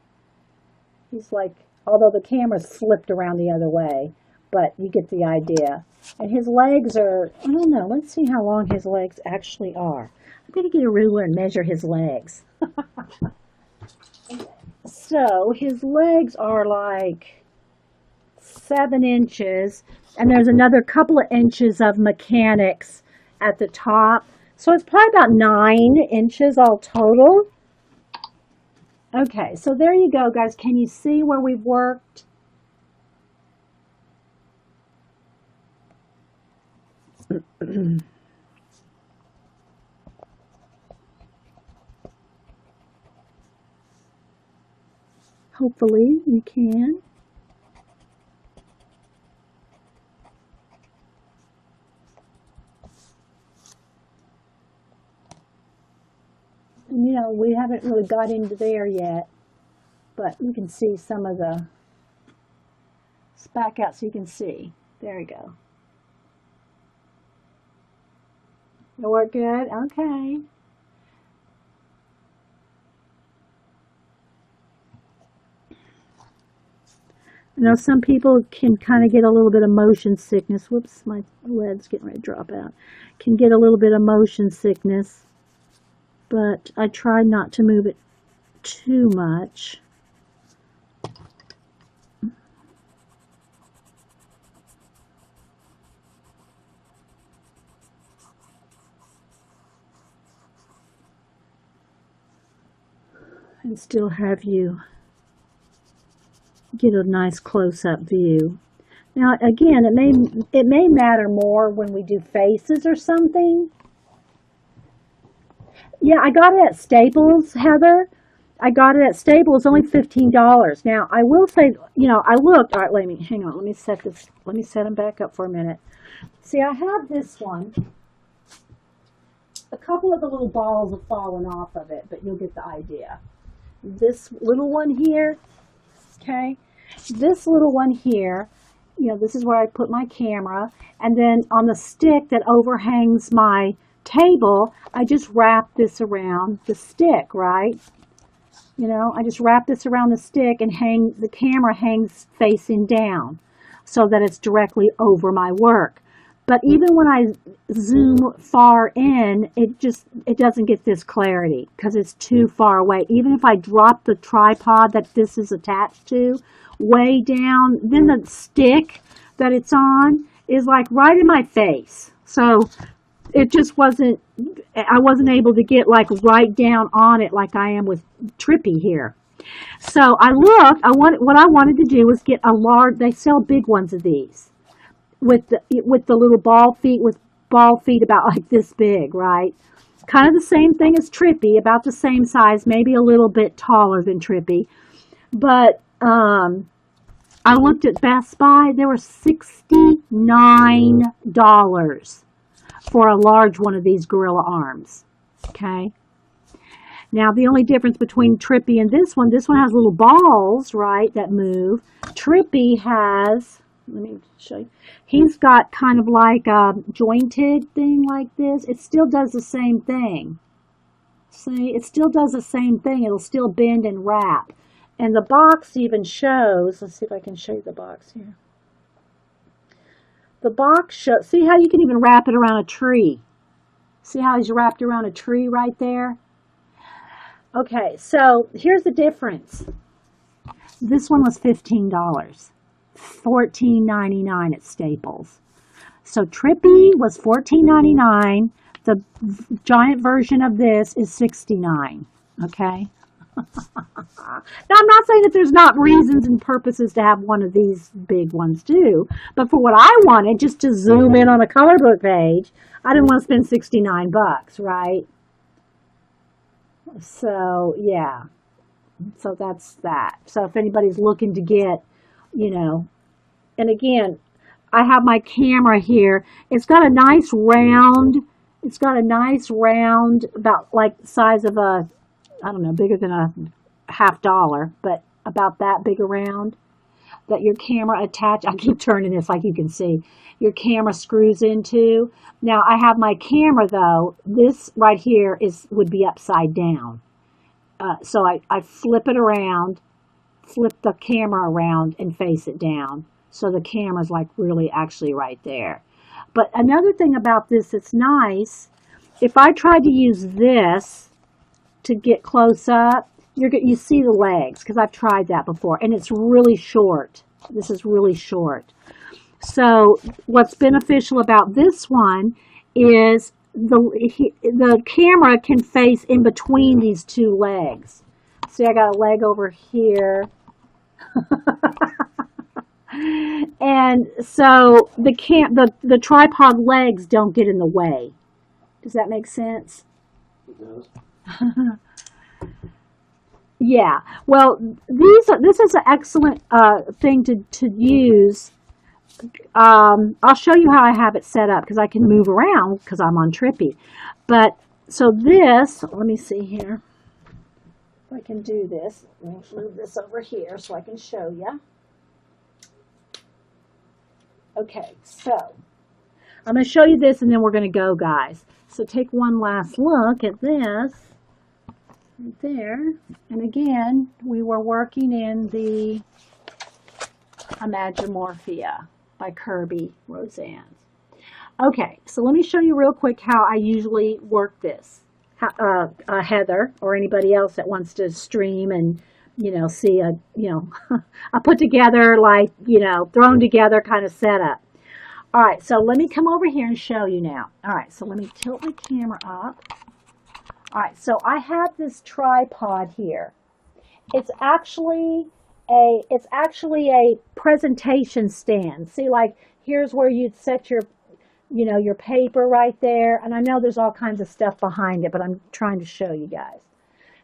He's like, although the camera's flipped around the other way, but you get the idea. And his legs are, I don't know, let's see how long his legs actually are. I'm going to get a ruler and measure his legs. So his legs are like 7 inches, and there's another couple of inches of mechanics at the top. So it's probably about 9 inches all total. Okay, so there you go, guys. Can you see where we've worked? Hopefully you can. And, we haven't really got into there yet, but you can see some of the, it's back out so you can see. There you go. It'll work good? Okay. I know some people can kind of get a little bit of motion sickness. Whoops, my lead's getting ready to drop out. Can get a little bit of motion sickness, but I try not to move it too much. And still have you get a nice close-up view. Now again, it may matter more when we do faces or something. Yeah, I got it at Staples, Heather. I got it at Staples, only $15. Now I will say, I looked. All right, hang on. Let me set them back up for a minute. See, I have this one. A couple of the little balls have fallen off of it, but you'll get the idea. This little one here, okay, this little one here, this is where I put my camera, and then on the stick that overhangs my table, I just wrap this around the stick, right? I just wrap this around the stick and the camera hangs facing down so that it's directly over my work. But even when I zoom far in, it doesn't get this clarity because it's too far away. Even if I drop the tripod that this is attached to way down, then the stick that it's on is like right in my face. So it just I wasn't able to get like right down on it like I am with Trippy here. So I looked, what I wanted to do was get a large, they sell big ones of these. With the little ball feet about like this big, right? Kind of the same thing as Trippy, about the same size, maybe a little bit taller than Trippy. But I looked at Best Buy, they were $69 for a large one of these gorilla arms. Okay. Now the only difference between Trippy and this one has little balls, right, that move. Trippy has, let me show you. He's got kind of like a jointed thing like this. It still does the same thing. See, it still does the same thing. It'll still bend and wrap. And the box even shows, let's see if I can show you the box here. The box shows, see how you can even wrap it around a tree. See how he's wrapped around a tree right there? Okay, so here's the difference. This one was $15. $14.99 at Staples. So Trippy was $14.99. The giant version of this is $69. Okay. Now I'm not saying that there's not reasons and purposes to have one of these big ones too, but for what I wanted, just to zoom in on a color book page, I didn't want to spend 69 bucks, right? So yeah. So that's that. So if anybody's looking to get, and again, I have my camera here. It's got a nice round, about like the size of a, I don't know, bigger than a $50, but about that big around, that your camera attached. I keep turning this like you can see. Your camera screws into. Now I have my camera though. This right here would be upside down. So I flip it around, flip the camera around and face it down. So the camera's like really actually right there. But another thing about this that's nice, if I tried to use this to get close up, you see the legs, because I've tried that before, and it's really short. This is really short. So what's beneficial about this one is the camera can face in between these two legs. See, I got a leg over here. And so the tripod legs don't get in the way. Does that make sense? It does. Yeah. Well, this is an excellent thing to use. I'll show you how I have it set up because I can move around because I'm on Trippy. But so this, let me see here. If I can do this, let me move this over here so I can show you. Okay, so I'm going to show you this and then we're going to go, guys. So take one last look at this right there. And again, we were working in the Imagimorphia by Kerby Rosanes. Okay, so let me show you real quick how I usually work this. Heather or anybody else that wants to stream and see a a put together, like thrown together kind of setup. All right, so let me come over here and show you now. All right, so let me tilt my camera up. All right, so I have this tripod here. It's actually a presentation stand. See, like here's where you'd set your your paper right there. And I know there's all kinds of stuff behind it, but I'm trying to show you guys.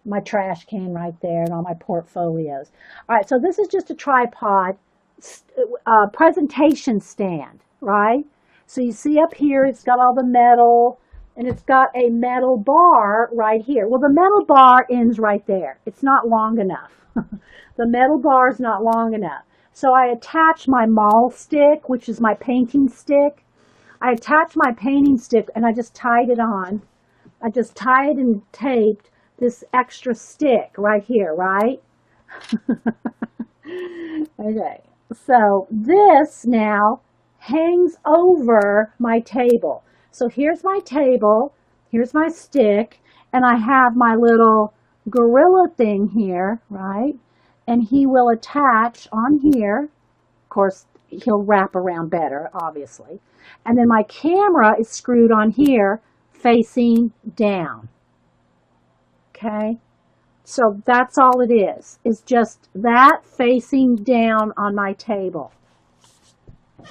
My trash can right there and all my portfolios. All right, so this is just a tripod presentation stand, right? So you see up here, it's got all the metal, and it's got a metal bar right here. Well, the metal bar ends right there. It's not long enough. The metal bar is not long enough. So I attach my maul stick, which is my painting stick. I attached my painting stick and I just tied it on. I just tied and taped this extra stick right here, right? Okay, so this now hangs over my table. So here's my table, here's my stick, and I have my little gorilla thing here, right? And he will attach on here. Of course, he'll wrap around better, obviously. And then my camera is screwed on here facing down. Okay, so that's all it is just that facing down on my table.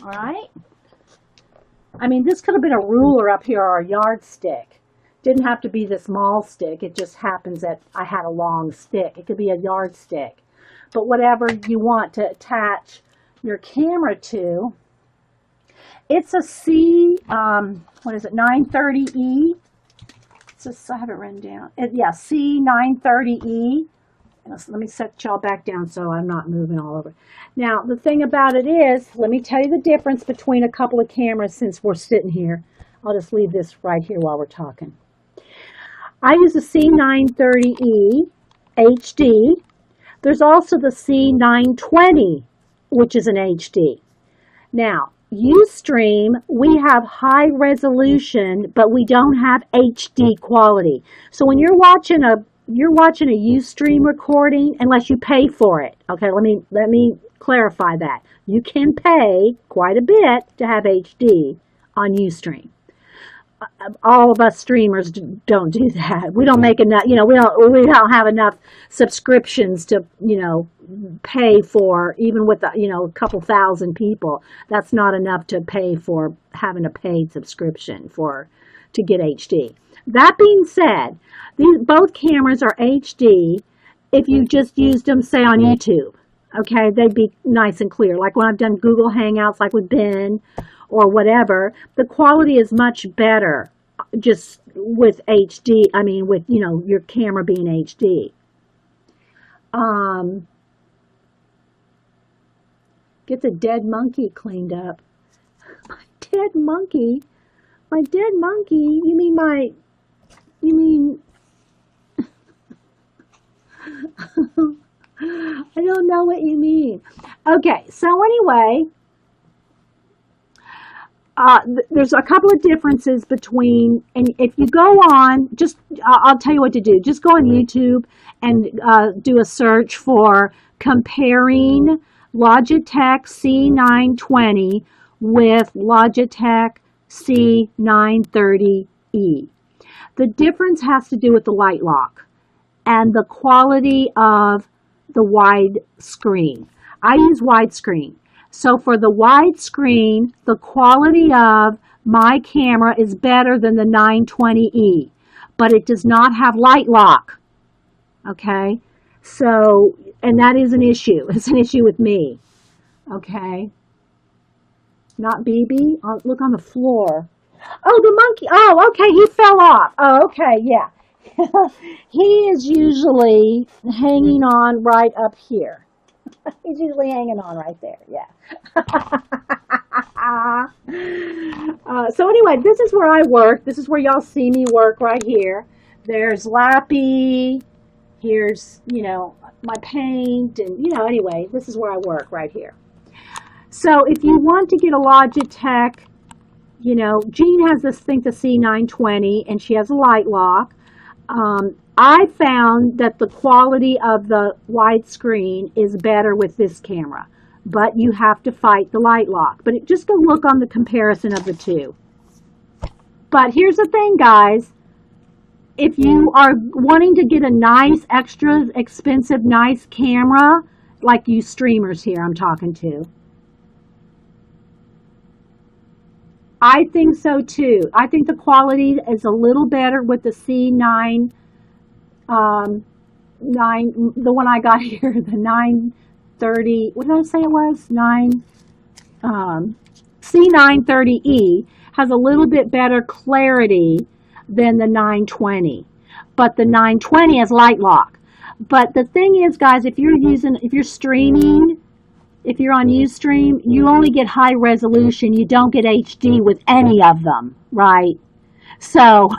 All right. I mean, this could have been a ruler up here or a yardstick. Didn't have to be this maul stick. It just happens that I had a long stick. It could be a yardstick. But whatever you want to attach your camera to. It's a C, what is it, 930E? I have it written down. Yeah, C930E. Let me set y'all back down so I'm not moving all over. Now, the thing about it is, let me tell you the difference between a couple of cameras since we're sitting here. I'll just leave this right here while we're talking. I use the C930E HD. There's also the C920, which is an HD. Now, Ustream, we have high resolution, but we don't have HD quality. So when you're watching a Ustream recording, unless you pay for it. Okay, let me clarify that. You can pay quite a bit to have HD on Ustream. All of us streamers don't do that. We don't make enough, we don't have enough subscriptions to, pay for, even with, a couple thousand people. That's not enough to pay for having a paid subscription to get HD. That being said, both cameras are HD if you just used them, say, on YouTube. Okay, they'd be nice and clear. Like when I've done Google Hangouts, like with Ben or whatever, the quality is much better just with HD. I mean, with, you know, your camera being HD. Get the dead monkey cleaned up. My dead monkey? My dead monkey? You mean, I don't know what you mean. Okay, so anyway, there's a couple of differences between, and if you go on, just, I'll tell you what to do. Just go on YouTube and do a search for comparing Logitech C920 with Logitech C930E. The difference has to do with the light lock and the quality of the wide screen. I use widescreen. So for the widescreen, the quality of my camera is better than the 920E, but it does not have light lock. Okay? So, and that is an issue. It's an issue with me. Okay? Not BB. Look on the floor. Oh, the monkey. Oh, okay. He fell off. Oh, okay. Yeah. He is usually hanging on right up here. He's usually hanging on right there. Yeah. So anyway, this is where I work. This is where y'all see me work right here. There's Lappy. Here's, you know, my paint. And, you know, anyway, this is where I work right here. So if you want to get a Logitech, you know, Jean has this thing, the C920, and she has a light lock. I found that the quality of the widescreen is better with this camera, but you have to fight the light lock. But just go look on the comparison of the two. But here's the thing, guys. If you are wanting to get a nice, extra expensive, nice camera, like you streamers here I'm talking to, I think so too. I think the quality is a little better with the C9, the one I got here, the 930, what did I say it was? C930E has a little bit better clarity than the 920, but the 920 has light lock. But the thing is, guys, if you're streaming, if you're on Ustream, you only get high resolution. You don't get HD with any of them, right? So,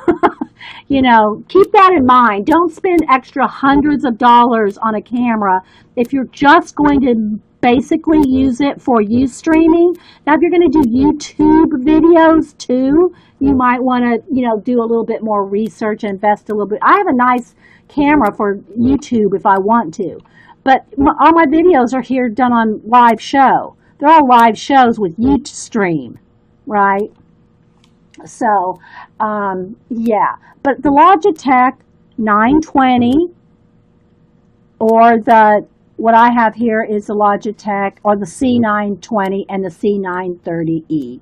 you know, keep that in mind. Don't spend extra hundreds of dollars on a camera if you're just going to basically use it for Ustreaming. Now, if you're going to do YouTube videos too, you might want to, you know, do a little bit more research and invest a little bit. I have a nice camera for YouTube if I want to. But all my videos are here done on live show. They're all live shows with Ustream, right? So, yeah. But the Logitech 920 or what I have here is the Logitech or the C920 and the C930E.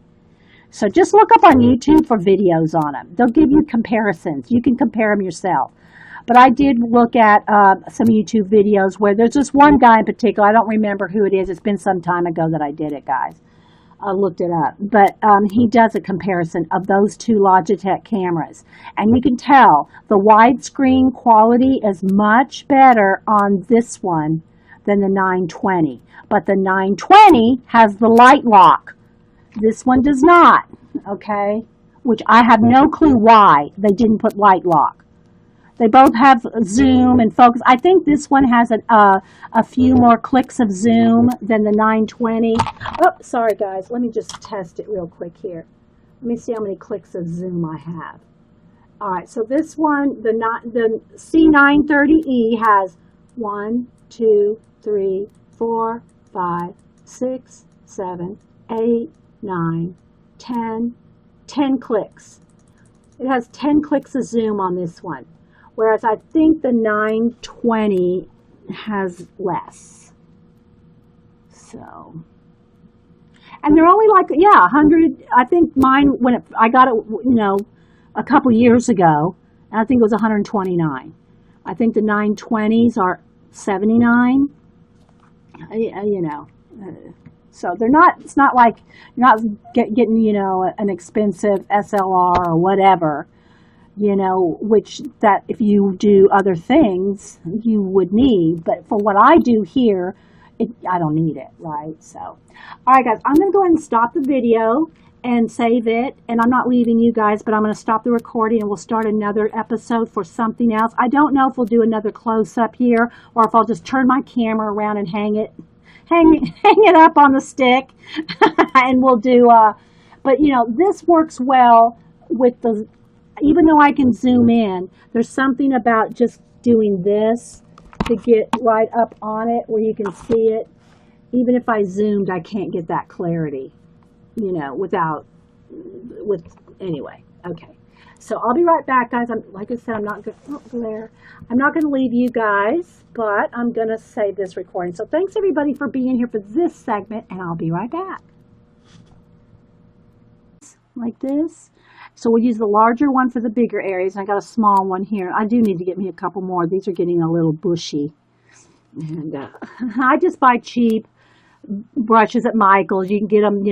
So just look up on YouTube for videos on them. They'll give you comparisons. You can compare them yourself. But I did look at some YouTube videos where there's just one guy in particular. I don't remember who it is. It's been some time ago that I did it, guys. I looked it up. But he does a comparison of those two Logitech cameras. And you can tell the widescreen quality is much better on this one than the 920. But the 920 has the light lock. This one does not, okay? Which I have no clue why they didn't put light lock. They both have zoom and focus. I think this one has a few more clicks of zoom than the 920. Oh, sorry, guys. Let me just test it real quick here. Let me see how many clicks of zoom I have. All right, so this one, the C930E has 1, 2, 3, 4, 5, 6, 7, 8, 9, 10 clicks. It has 10 clicks of zoom on this one. Whereas I think the 920 has less. So, and they're only like, yeah, 100. I think mine, I got it, you know, a couple years ago, I think it was 129. I think the 920s are 79. You know. So they're not. It's not like you're not getting an expensive SLR or whatever. Which that if you do other things you would need. But for what I do here, I don't need it, right? So, all right, guys, I'm going to go ahead and stop the video and save it. And I'm not leaving you guys, but I'm going to stop the recording and we'll start another episode for something else. I don't know if we'll do another close-up here or if I'll just turn my camera around and hang it up on the stick and we'll do, but this works well with the, even though I can zoom in, there's something about just doing this to get right up on it where you can see it. Even if I zoomed, I can't get that clarity, anyway. Okay. So I'll be right back, guys. Like I said, I'm not going to leave you guys, but I'm going to save this recording. So thanks everybody for being here for this segment, and I'll be right back. Like this. So we'll use the larger one for the bigger areas. I got a small one here. I do need to get me a couple more. These are getting a little bushy. And I just buy cheap brushes at Michael's. You can get them,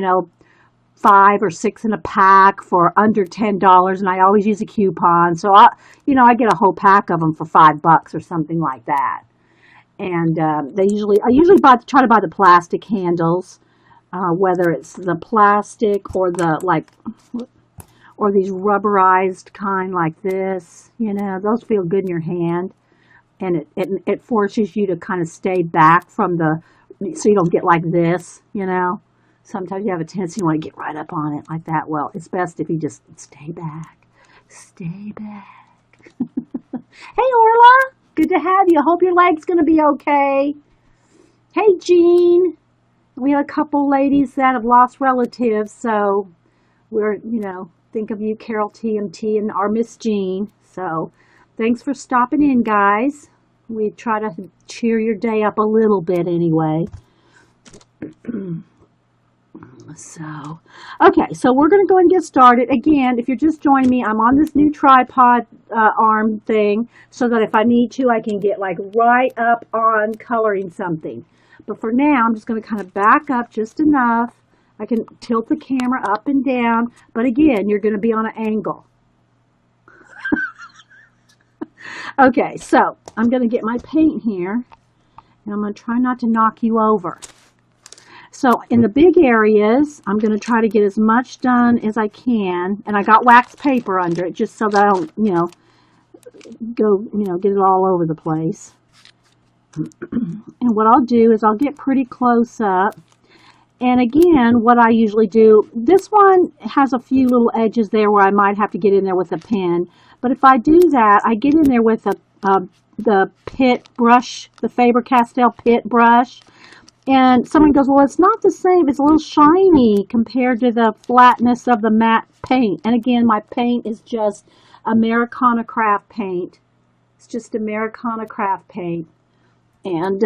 5 or 6 in a pack for under $10, and I always use a coupon. So I get a whole pack of them for $5 or something like that. And I usually try to buy the plastic handles, whether it's the plastic or or these rubberized kind like this. Those feel good in your hand, and it forces you to kind of stay back from so you don't get like this. Sometimes you have a tendency you want to get right up on it like that. Well, it's best if you just stay back. Stay back. Hey, Orla. Good to have you. Hope your leg's going to be okay. Hey, Jean. We have a couple ladies that have lost relatives, so we're, think of you, Carol TMT, and our Miss Jean. So thanks for stopping in, guys. We try to cheer your day up a little bit anyway. Okay, so we're going to go and get started. Again, if you're just joining me, I'm on this new tripod arm thing so that if I need to, I can get like right up on coloring something. But for now, I'm just going to kind of back up just enough. I can tilt the camera up and down, but again, you're going to be on an angle. Okay, so I'm going to get my paint here, and I'm going to try not to knock you over. So in the big areas, I'm going to try to get as much done as I can, and I got wax paper under it just so that I don't, get it all over the place. And what I'll do is I'll get pretty close up. And again, what I usually do, this one has a few little edges there where I might have to get in there with a pen. But if I do that, I get in there with the Pitt brush, the Faber-Castell Pitt brush. And someone goes, well, it's not the same. It's a little shiny compared to the flatness of the matte paint. And again, my paint is just Americana Craft paint. It's just Americana Craft paint. And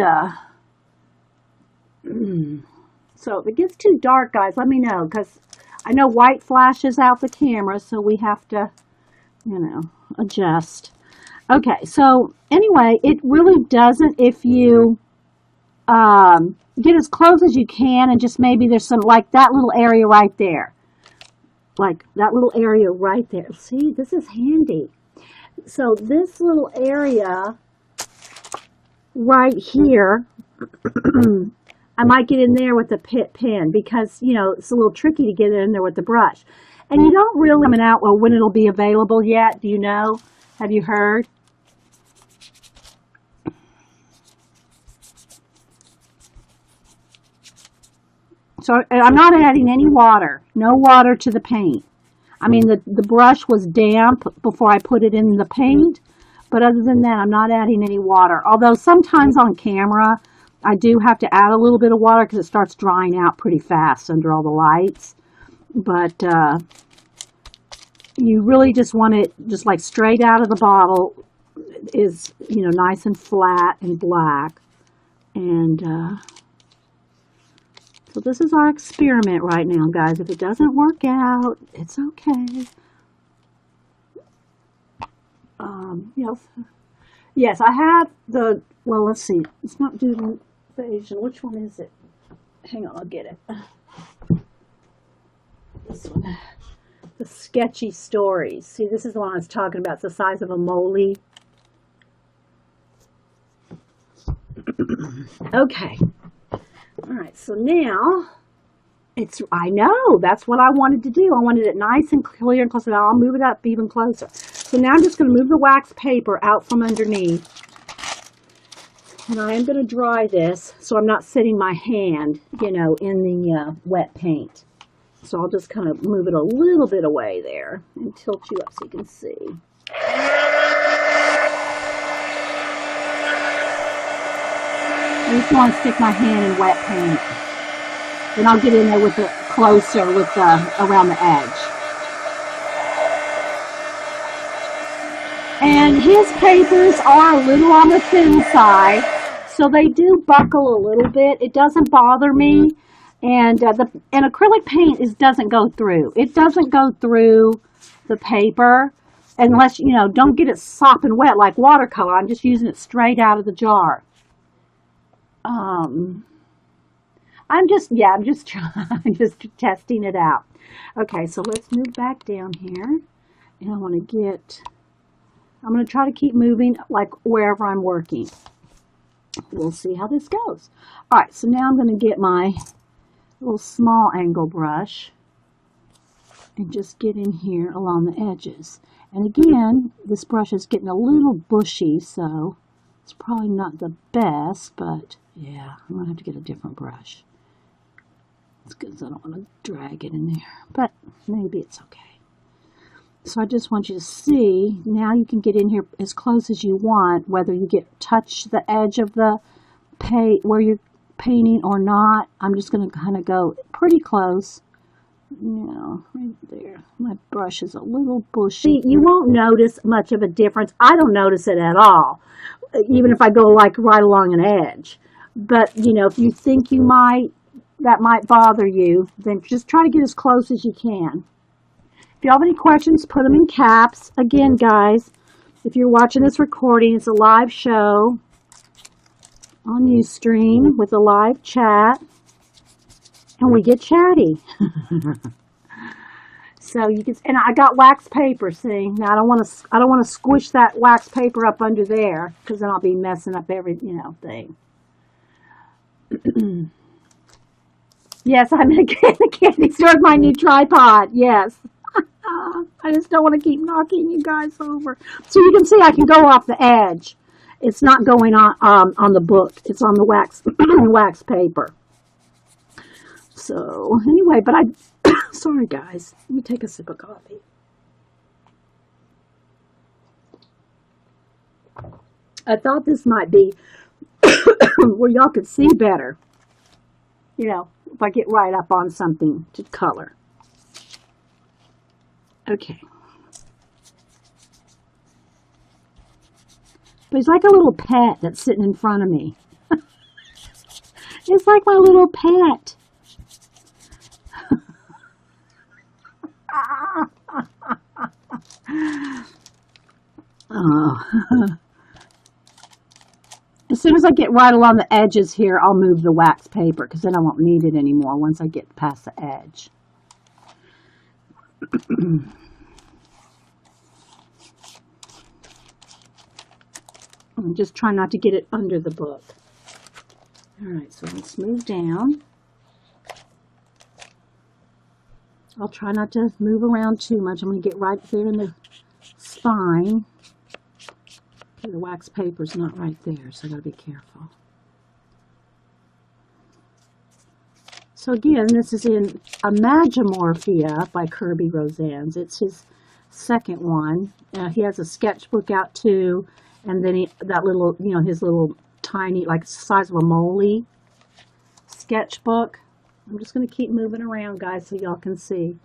so if it gets too dark, guys, let me know. Because I know white flashes out the camera, so we have to, adjust. Okay, so anyway, it really doesn't, if you get as close as you can and just maybe there's some, like that little area right there. Like that little area right there. See, this is handy. So this little area right here, I might get in there with the Pitt pen because, it's a little tricky to get in there with the brush. And you don't really limit out, well, when it'll be available yet. Do you know? Have you heard? So I'm not adding any water, no water to the paint. I mean, the brush was damp before I put it in the paint, but other than that, I'm not adding any water. Although sometimes on camera, I do have to add a little bit of water because it starts drying out pretty fast under all the lights. But you really just want it just like straight out of the bottle is, nice and flat and black. And so this is our experiment right now, guys. If it doesn't work out, it's okay. Yes, I have well, let's see. It's not doing Invasion. Which one is it? Hang on, I'll get it. This one. The sketchy stories. See, this is the one I was talking about. It's the size of a moly. Okay. All right, so now I know, that's what I wanted to do. I wanted it nice and clear and close. Now I'll move it up even closer. So now I'm just going to move the wax paper out from underneath. And I am going to dry this so I'm not sitting my hand, in the wet paint. So I'll just kind of move it a little bit away there and tilt you up so you can see. I just want to stick my hand in wet paint. Then I'll get in there with it closer with around the edge. And his papers are a little on the thin side, so they do buckle a little bit. It doesn't bother me. And acrylic paint doesn't go through. It doesn't go through the paper unless, don't get it sopping wet like watercolor. I'm just using it straight out of the jar. I'm just testing it out. Okay, so let's move back down here. And I'm going to try to keep moving like wherever I'm working. We'll see how this goes. All right, so now I'm going to get my little small angle brush and just get in here along the edges. And again, this brush is getting a little bushy, so it's probably not the best, but yeah, I'm going to have to get a different brush. It's because I don't want to drag it in there, but maybe it's okay. So I just want you to see, now you can get in here as close as you want, whether you touch the edge of the paint where you're painting or not. I'm just going to kind of go pretty close. Right there. My brush is a little bushy. You won't notice much of a difference. I don't notice it at all, even if I go like right along an edge. But, if you think that might bother you, then just try to get as close as you can. If you have any questions, put them in caps. Again, guys, if you're watching this recording, it's a live show on Ustream with a live chat, and we get chatty. So you can, and I got wax paper. See, now I don't want to squish that wax paper up under there because then I'll be messing up every thing. Yes, I'm in a candy store with my new tripod. Yes. I just don't want to keep knocking you guys over. So you can see I can go off the edge. It's not going on the book. It's on the wax paper. So anyway, but sorry guys. Let me take a sip of coffee. I thought this might be where y'all could see better. If I get right up on something to color. Okay. But he's like a little pet that's sitting in front of me. It's like my little pet. Oh. As soon as I get right along the edges here, I'll move the wax paper because then I won't need it anymore once I get past the edge. I'm just trying not to get it under the book. All right, so let's move down. I'll try not to move around too much. I'm going to get right there in the spine. Okay, the wax paper's not right there, so I got to be careful. So again, this is in Imagimorphia by Kerby Rosanes. It's his second one. He has a sketchbook out too, and then that little, his little tiny, like the size of a moly sketchbook. I'm just going to keep moving around, guys, so y'all can see.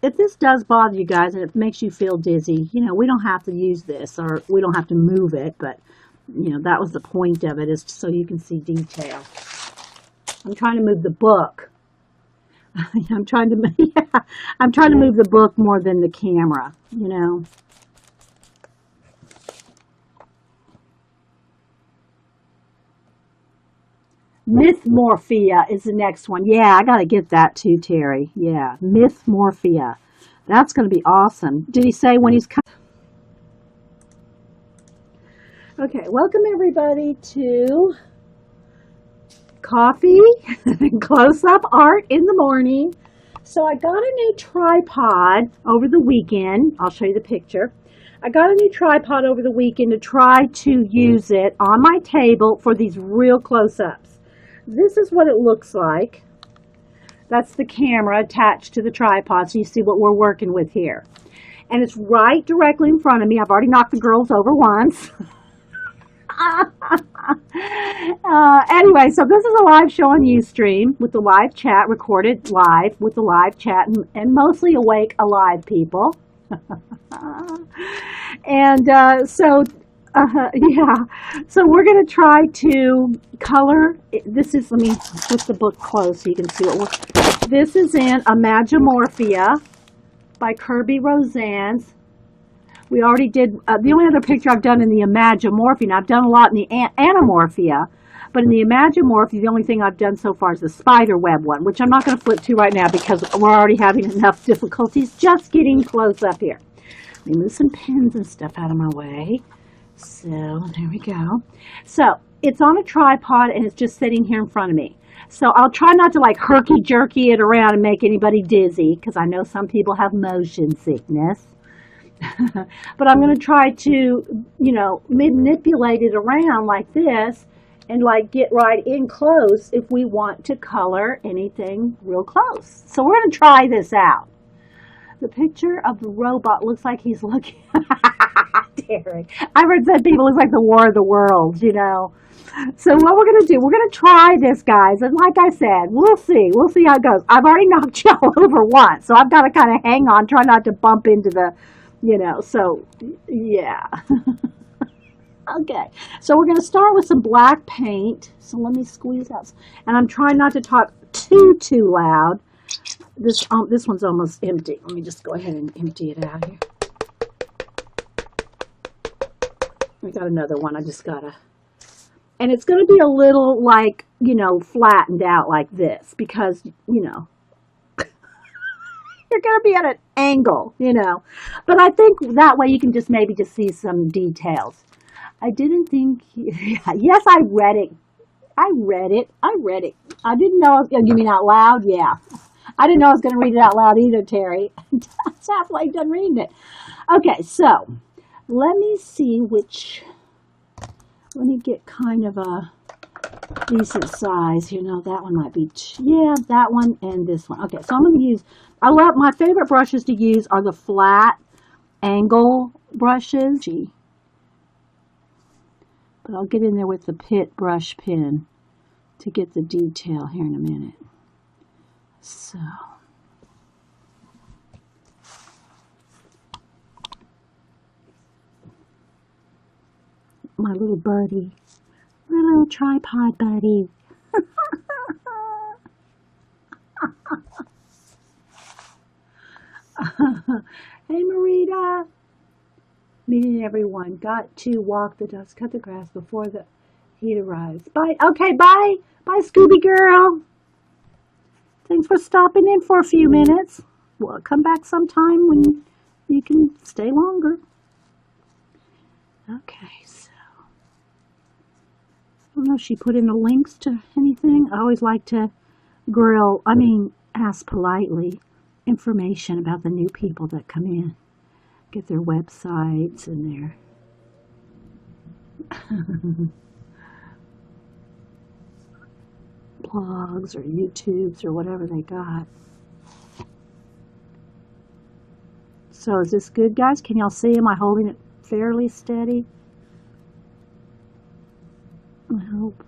If this does bother you guys and it makes you feel dizzy, we don't have to use this or we don't have to move it, but, that was the point of it, is so you can see detail. I'm trying to move the book. I'm trying to move the book more than the camera, Mythmorphia is the next one. Yeah, I got to get that too, Terry. Yeah, Mythmorphia. That's going to be awesome. Did he say when he's coming? Okay, welcome everybody to Coffee and Close-Up Art in the Morning. So I got a new tripod over the weekend. I'll show you the picture. I got a new tripod over the weekend to try to use it on my table for these real close-ups. This is what it looks like. That's the camera attached to the tripod, so you see what we're working with here. And it's right directly in front of me. I've already knocked the girls over once. Anyway, so this is a live show on Ustream with the live chat, recorded live with the live chat, and mostly awake, alive people. And yeah, so we're going to try to color. This is, let me put the book close so you can see what we're, this is in Imagimorphia by Kerby Rosanes. We already did, the only other picture I've done in the Imagimorphia, and I've done a lot in the Animorphia, but in the Imagimorphia, the only thing I've done so far is the spider web one, which I'm not going to flip to right now because we're already having enough difficulties just getting close up here. Let me move some pins and stuff out of my way. So, there we go. So, it's on a tripod and it's just sitting here in front of me. So, I'll try not to like herky-jerky it around and make anybody dizzy because I know some people have motion sickness. But I'm going to try to, you know, manipulate it around like this and like get right in close if we want to color anything real close. So we're going to try this out. The picture of the robot looks like he's looking, Derek. I've heard some people look like the War of the Worlds, you know. So what we're going to do, we're going to try this, guys. And like I said, we'll see. We'll see how it goes. I've already knocked y'all over once, so I've got to kind of hang on, try not to bump into the, you know, so, yeah. Okay, so we're going to start with some black paint. So let me squeeze out. And I'm trying not to talk too loud. This one's almost empty. Let me just go ahead and empty it out here. We got another one. I just got to. And it's going to be a little like, you know, flattened out like this because, you know, you're going to be at an angle, you know. But I think that way you can just maybe just see some details. I didn't think, yes, I read it. I read it. I didn't know, you mean out loud? Yeah. I didn't know I was going to read it out loud either, Terry. I was halfway done reading it. Okay, so let me see which, let me get kind of a decent size. You know, that one might be, yeah, that one and this one. Okay, so I'm going to use, I love, my favorite brushes to use are the flat angle brushes. But I'll get in there with the pit brush pen to get the detail here in a minute. So, my little buddy, my little tripod buddy. Hey, Marita. Meeting everyone. Got to walk the dogs, cut the grass before the heat arrives. Bye. Okay, bye. Bye, Scooby girl. Thanks for stopping in for a few minutes. Well, come back sometime when you can stay longer. Okay, so. I don't know if she put in the links to anything. I always like to ask politely information about the new people that come in. Get their websites and their blogs or YouTubes or whatever they got. So is this good, guys? Can y'all see? Am I holding it fairly steady? I hope.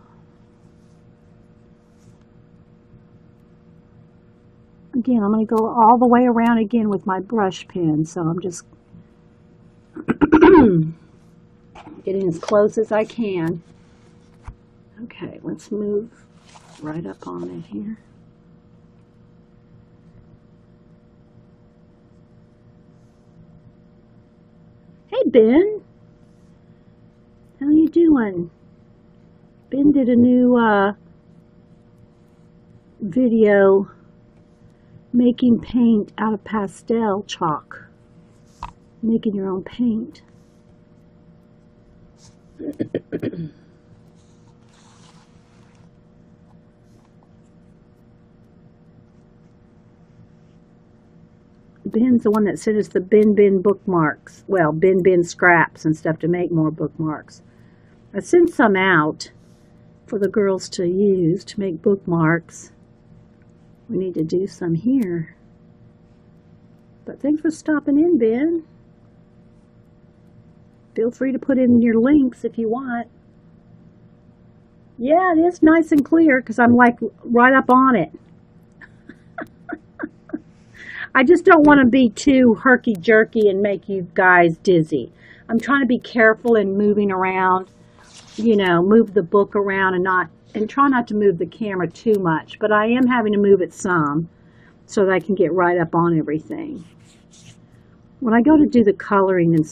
Again, I'm going to go all the way around again with my brush pen, so I'm just getting as close as I can. Okay, let's move right up on it here. Hey, Ben. How you doing? Ben did a new video making paint out of pastel chalk. Making your own paint. Ben's the one that sent us the bin bookmarks. Well, bin scraps and stuff to make more bookmarks. I sent some out for the girls to use to make bookmarks. We need to do some here. But thanks for stopping in, Ben. Feel free to put in your links if you want. Yeah, it is nice and clear because I'm like right up on it. I just don't want to be too herky-jerky and make you guys dizzy. I'm trying to be careful in moving around, you know, move the book around and try not to move the camera too much. But I am having to move it some so that I can get right up on everything. When I go to do the coloring and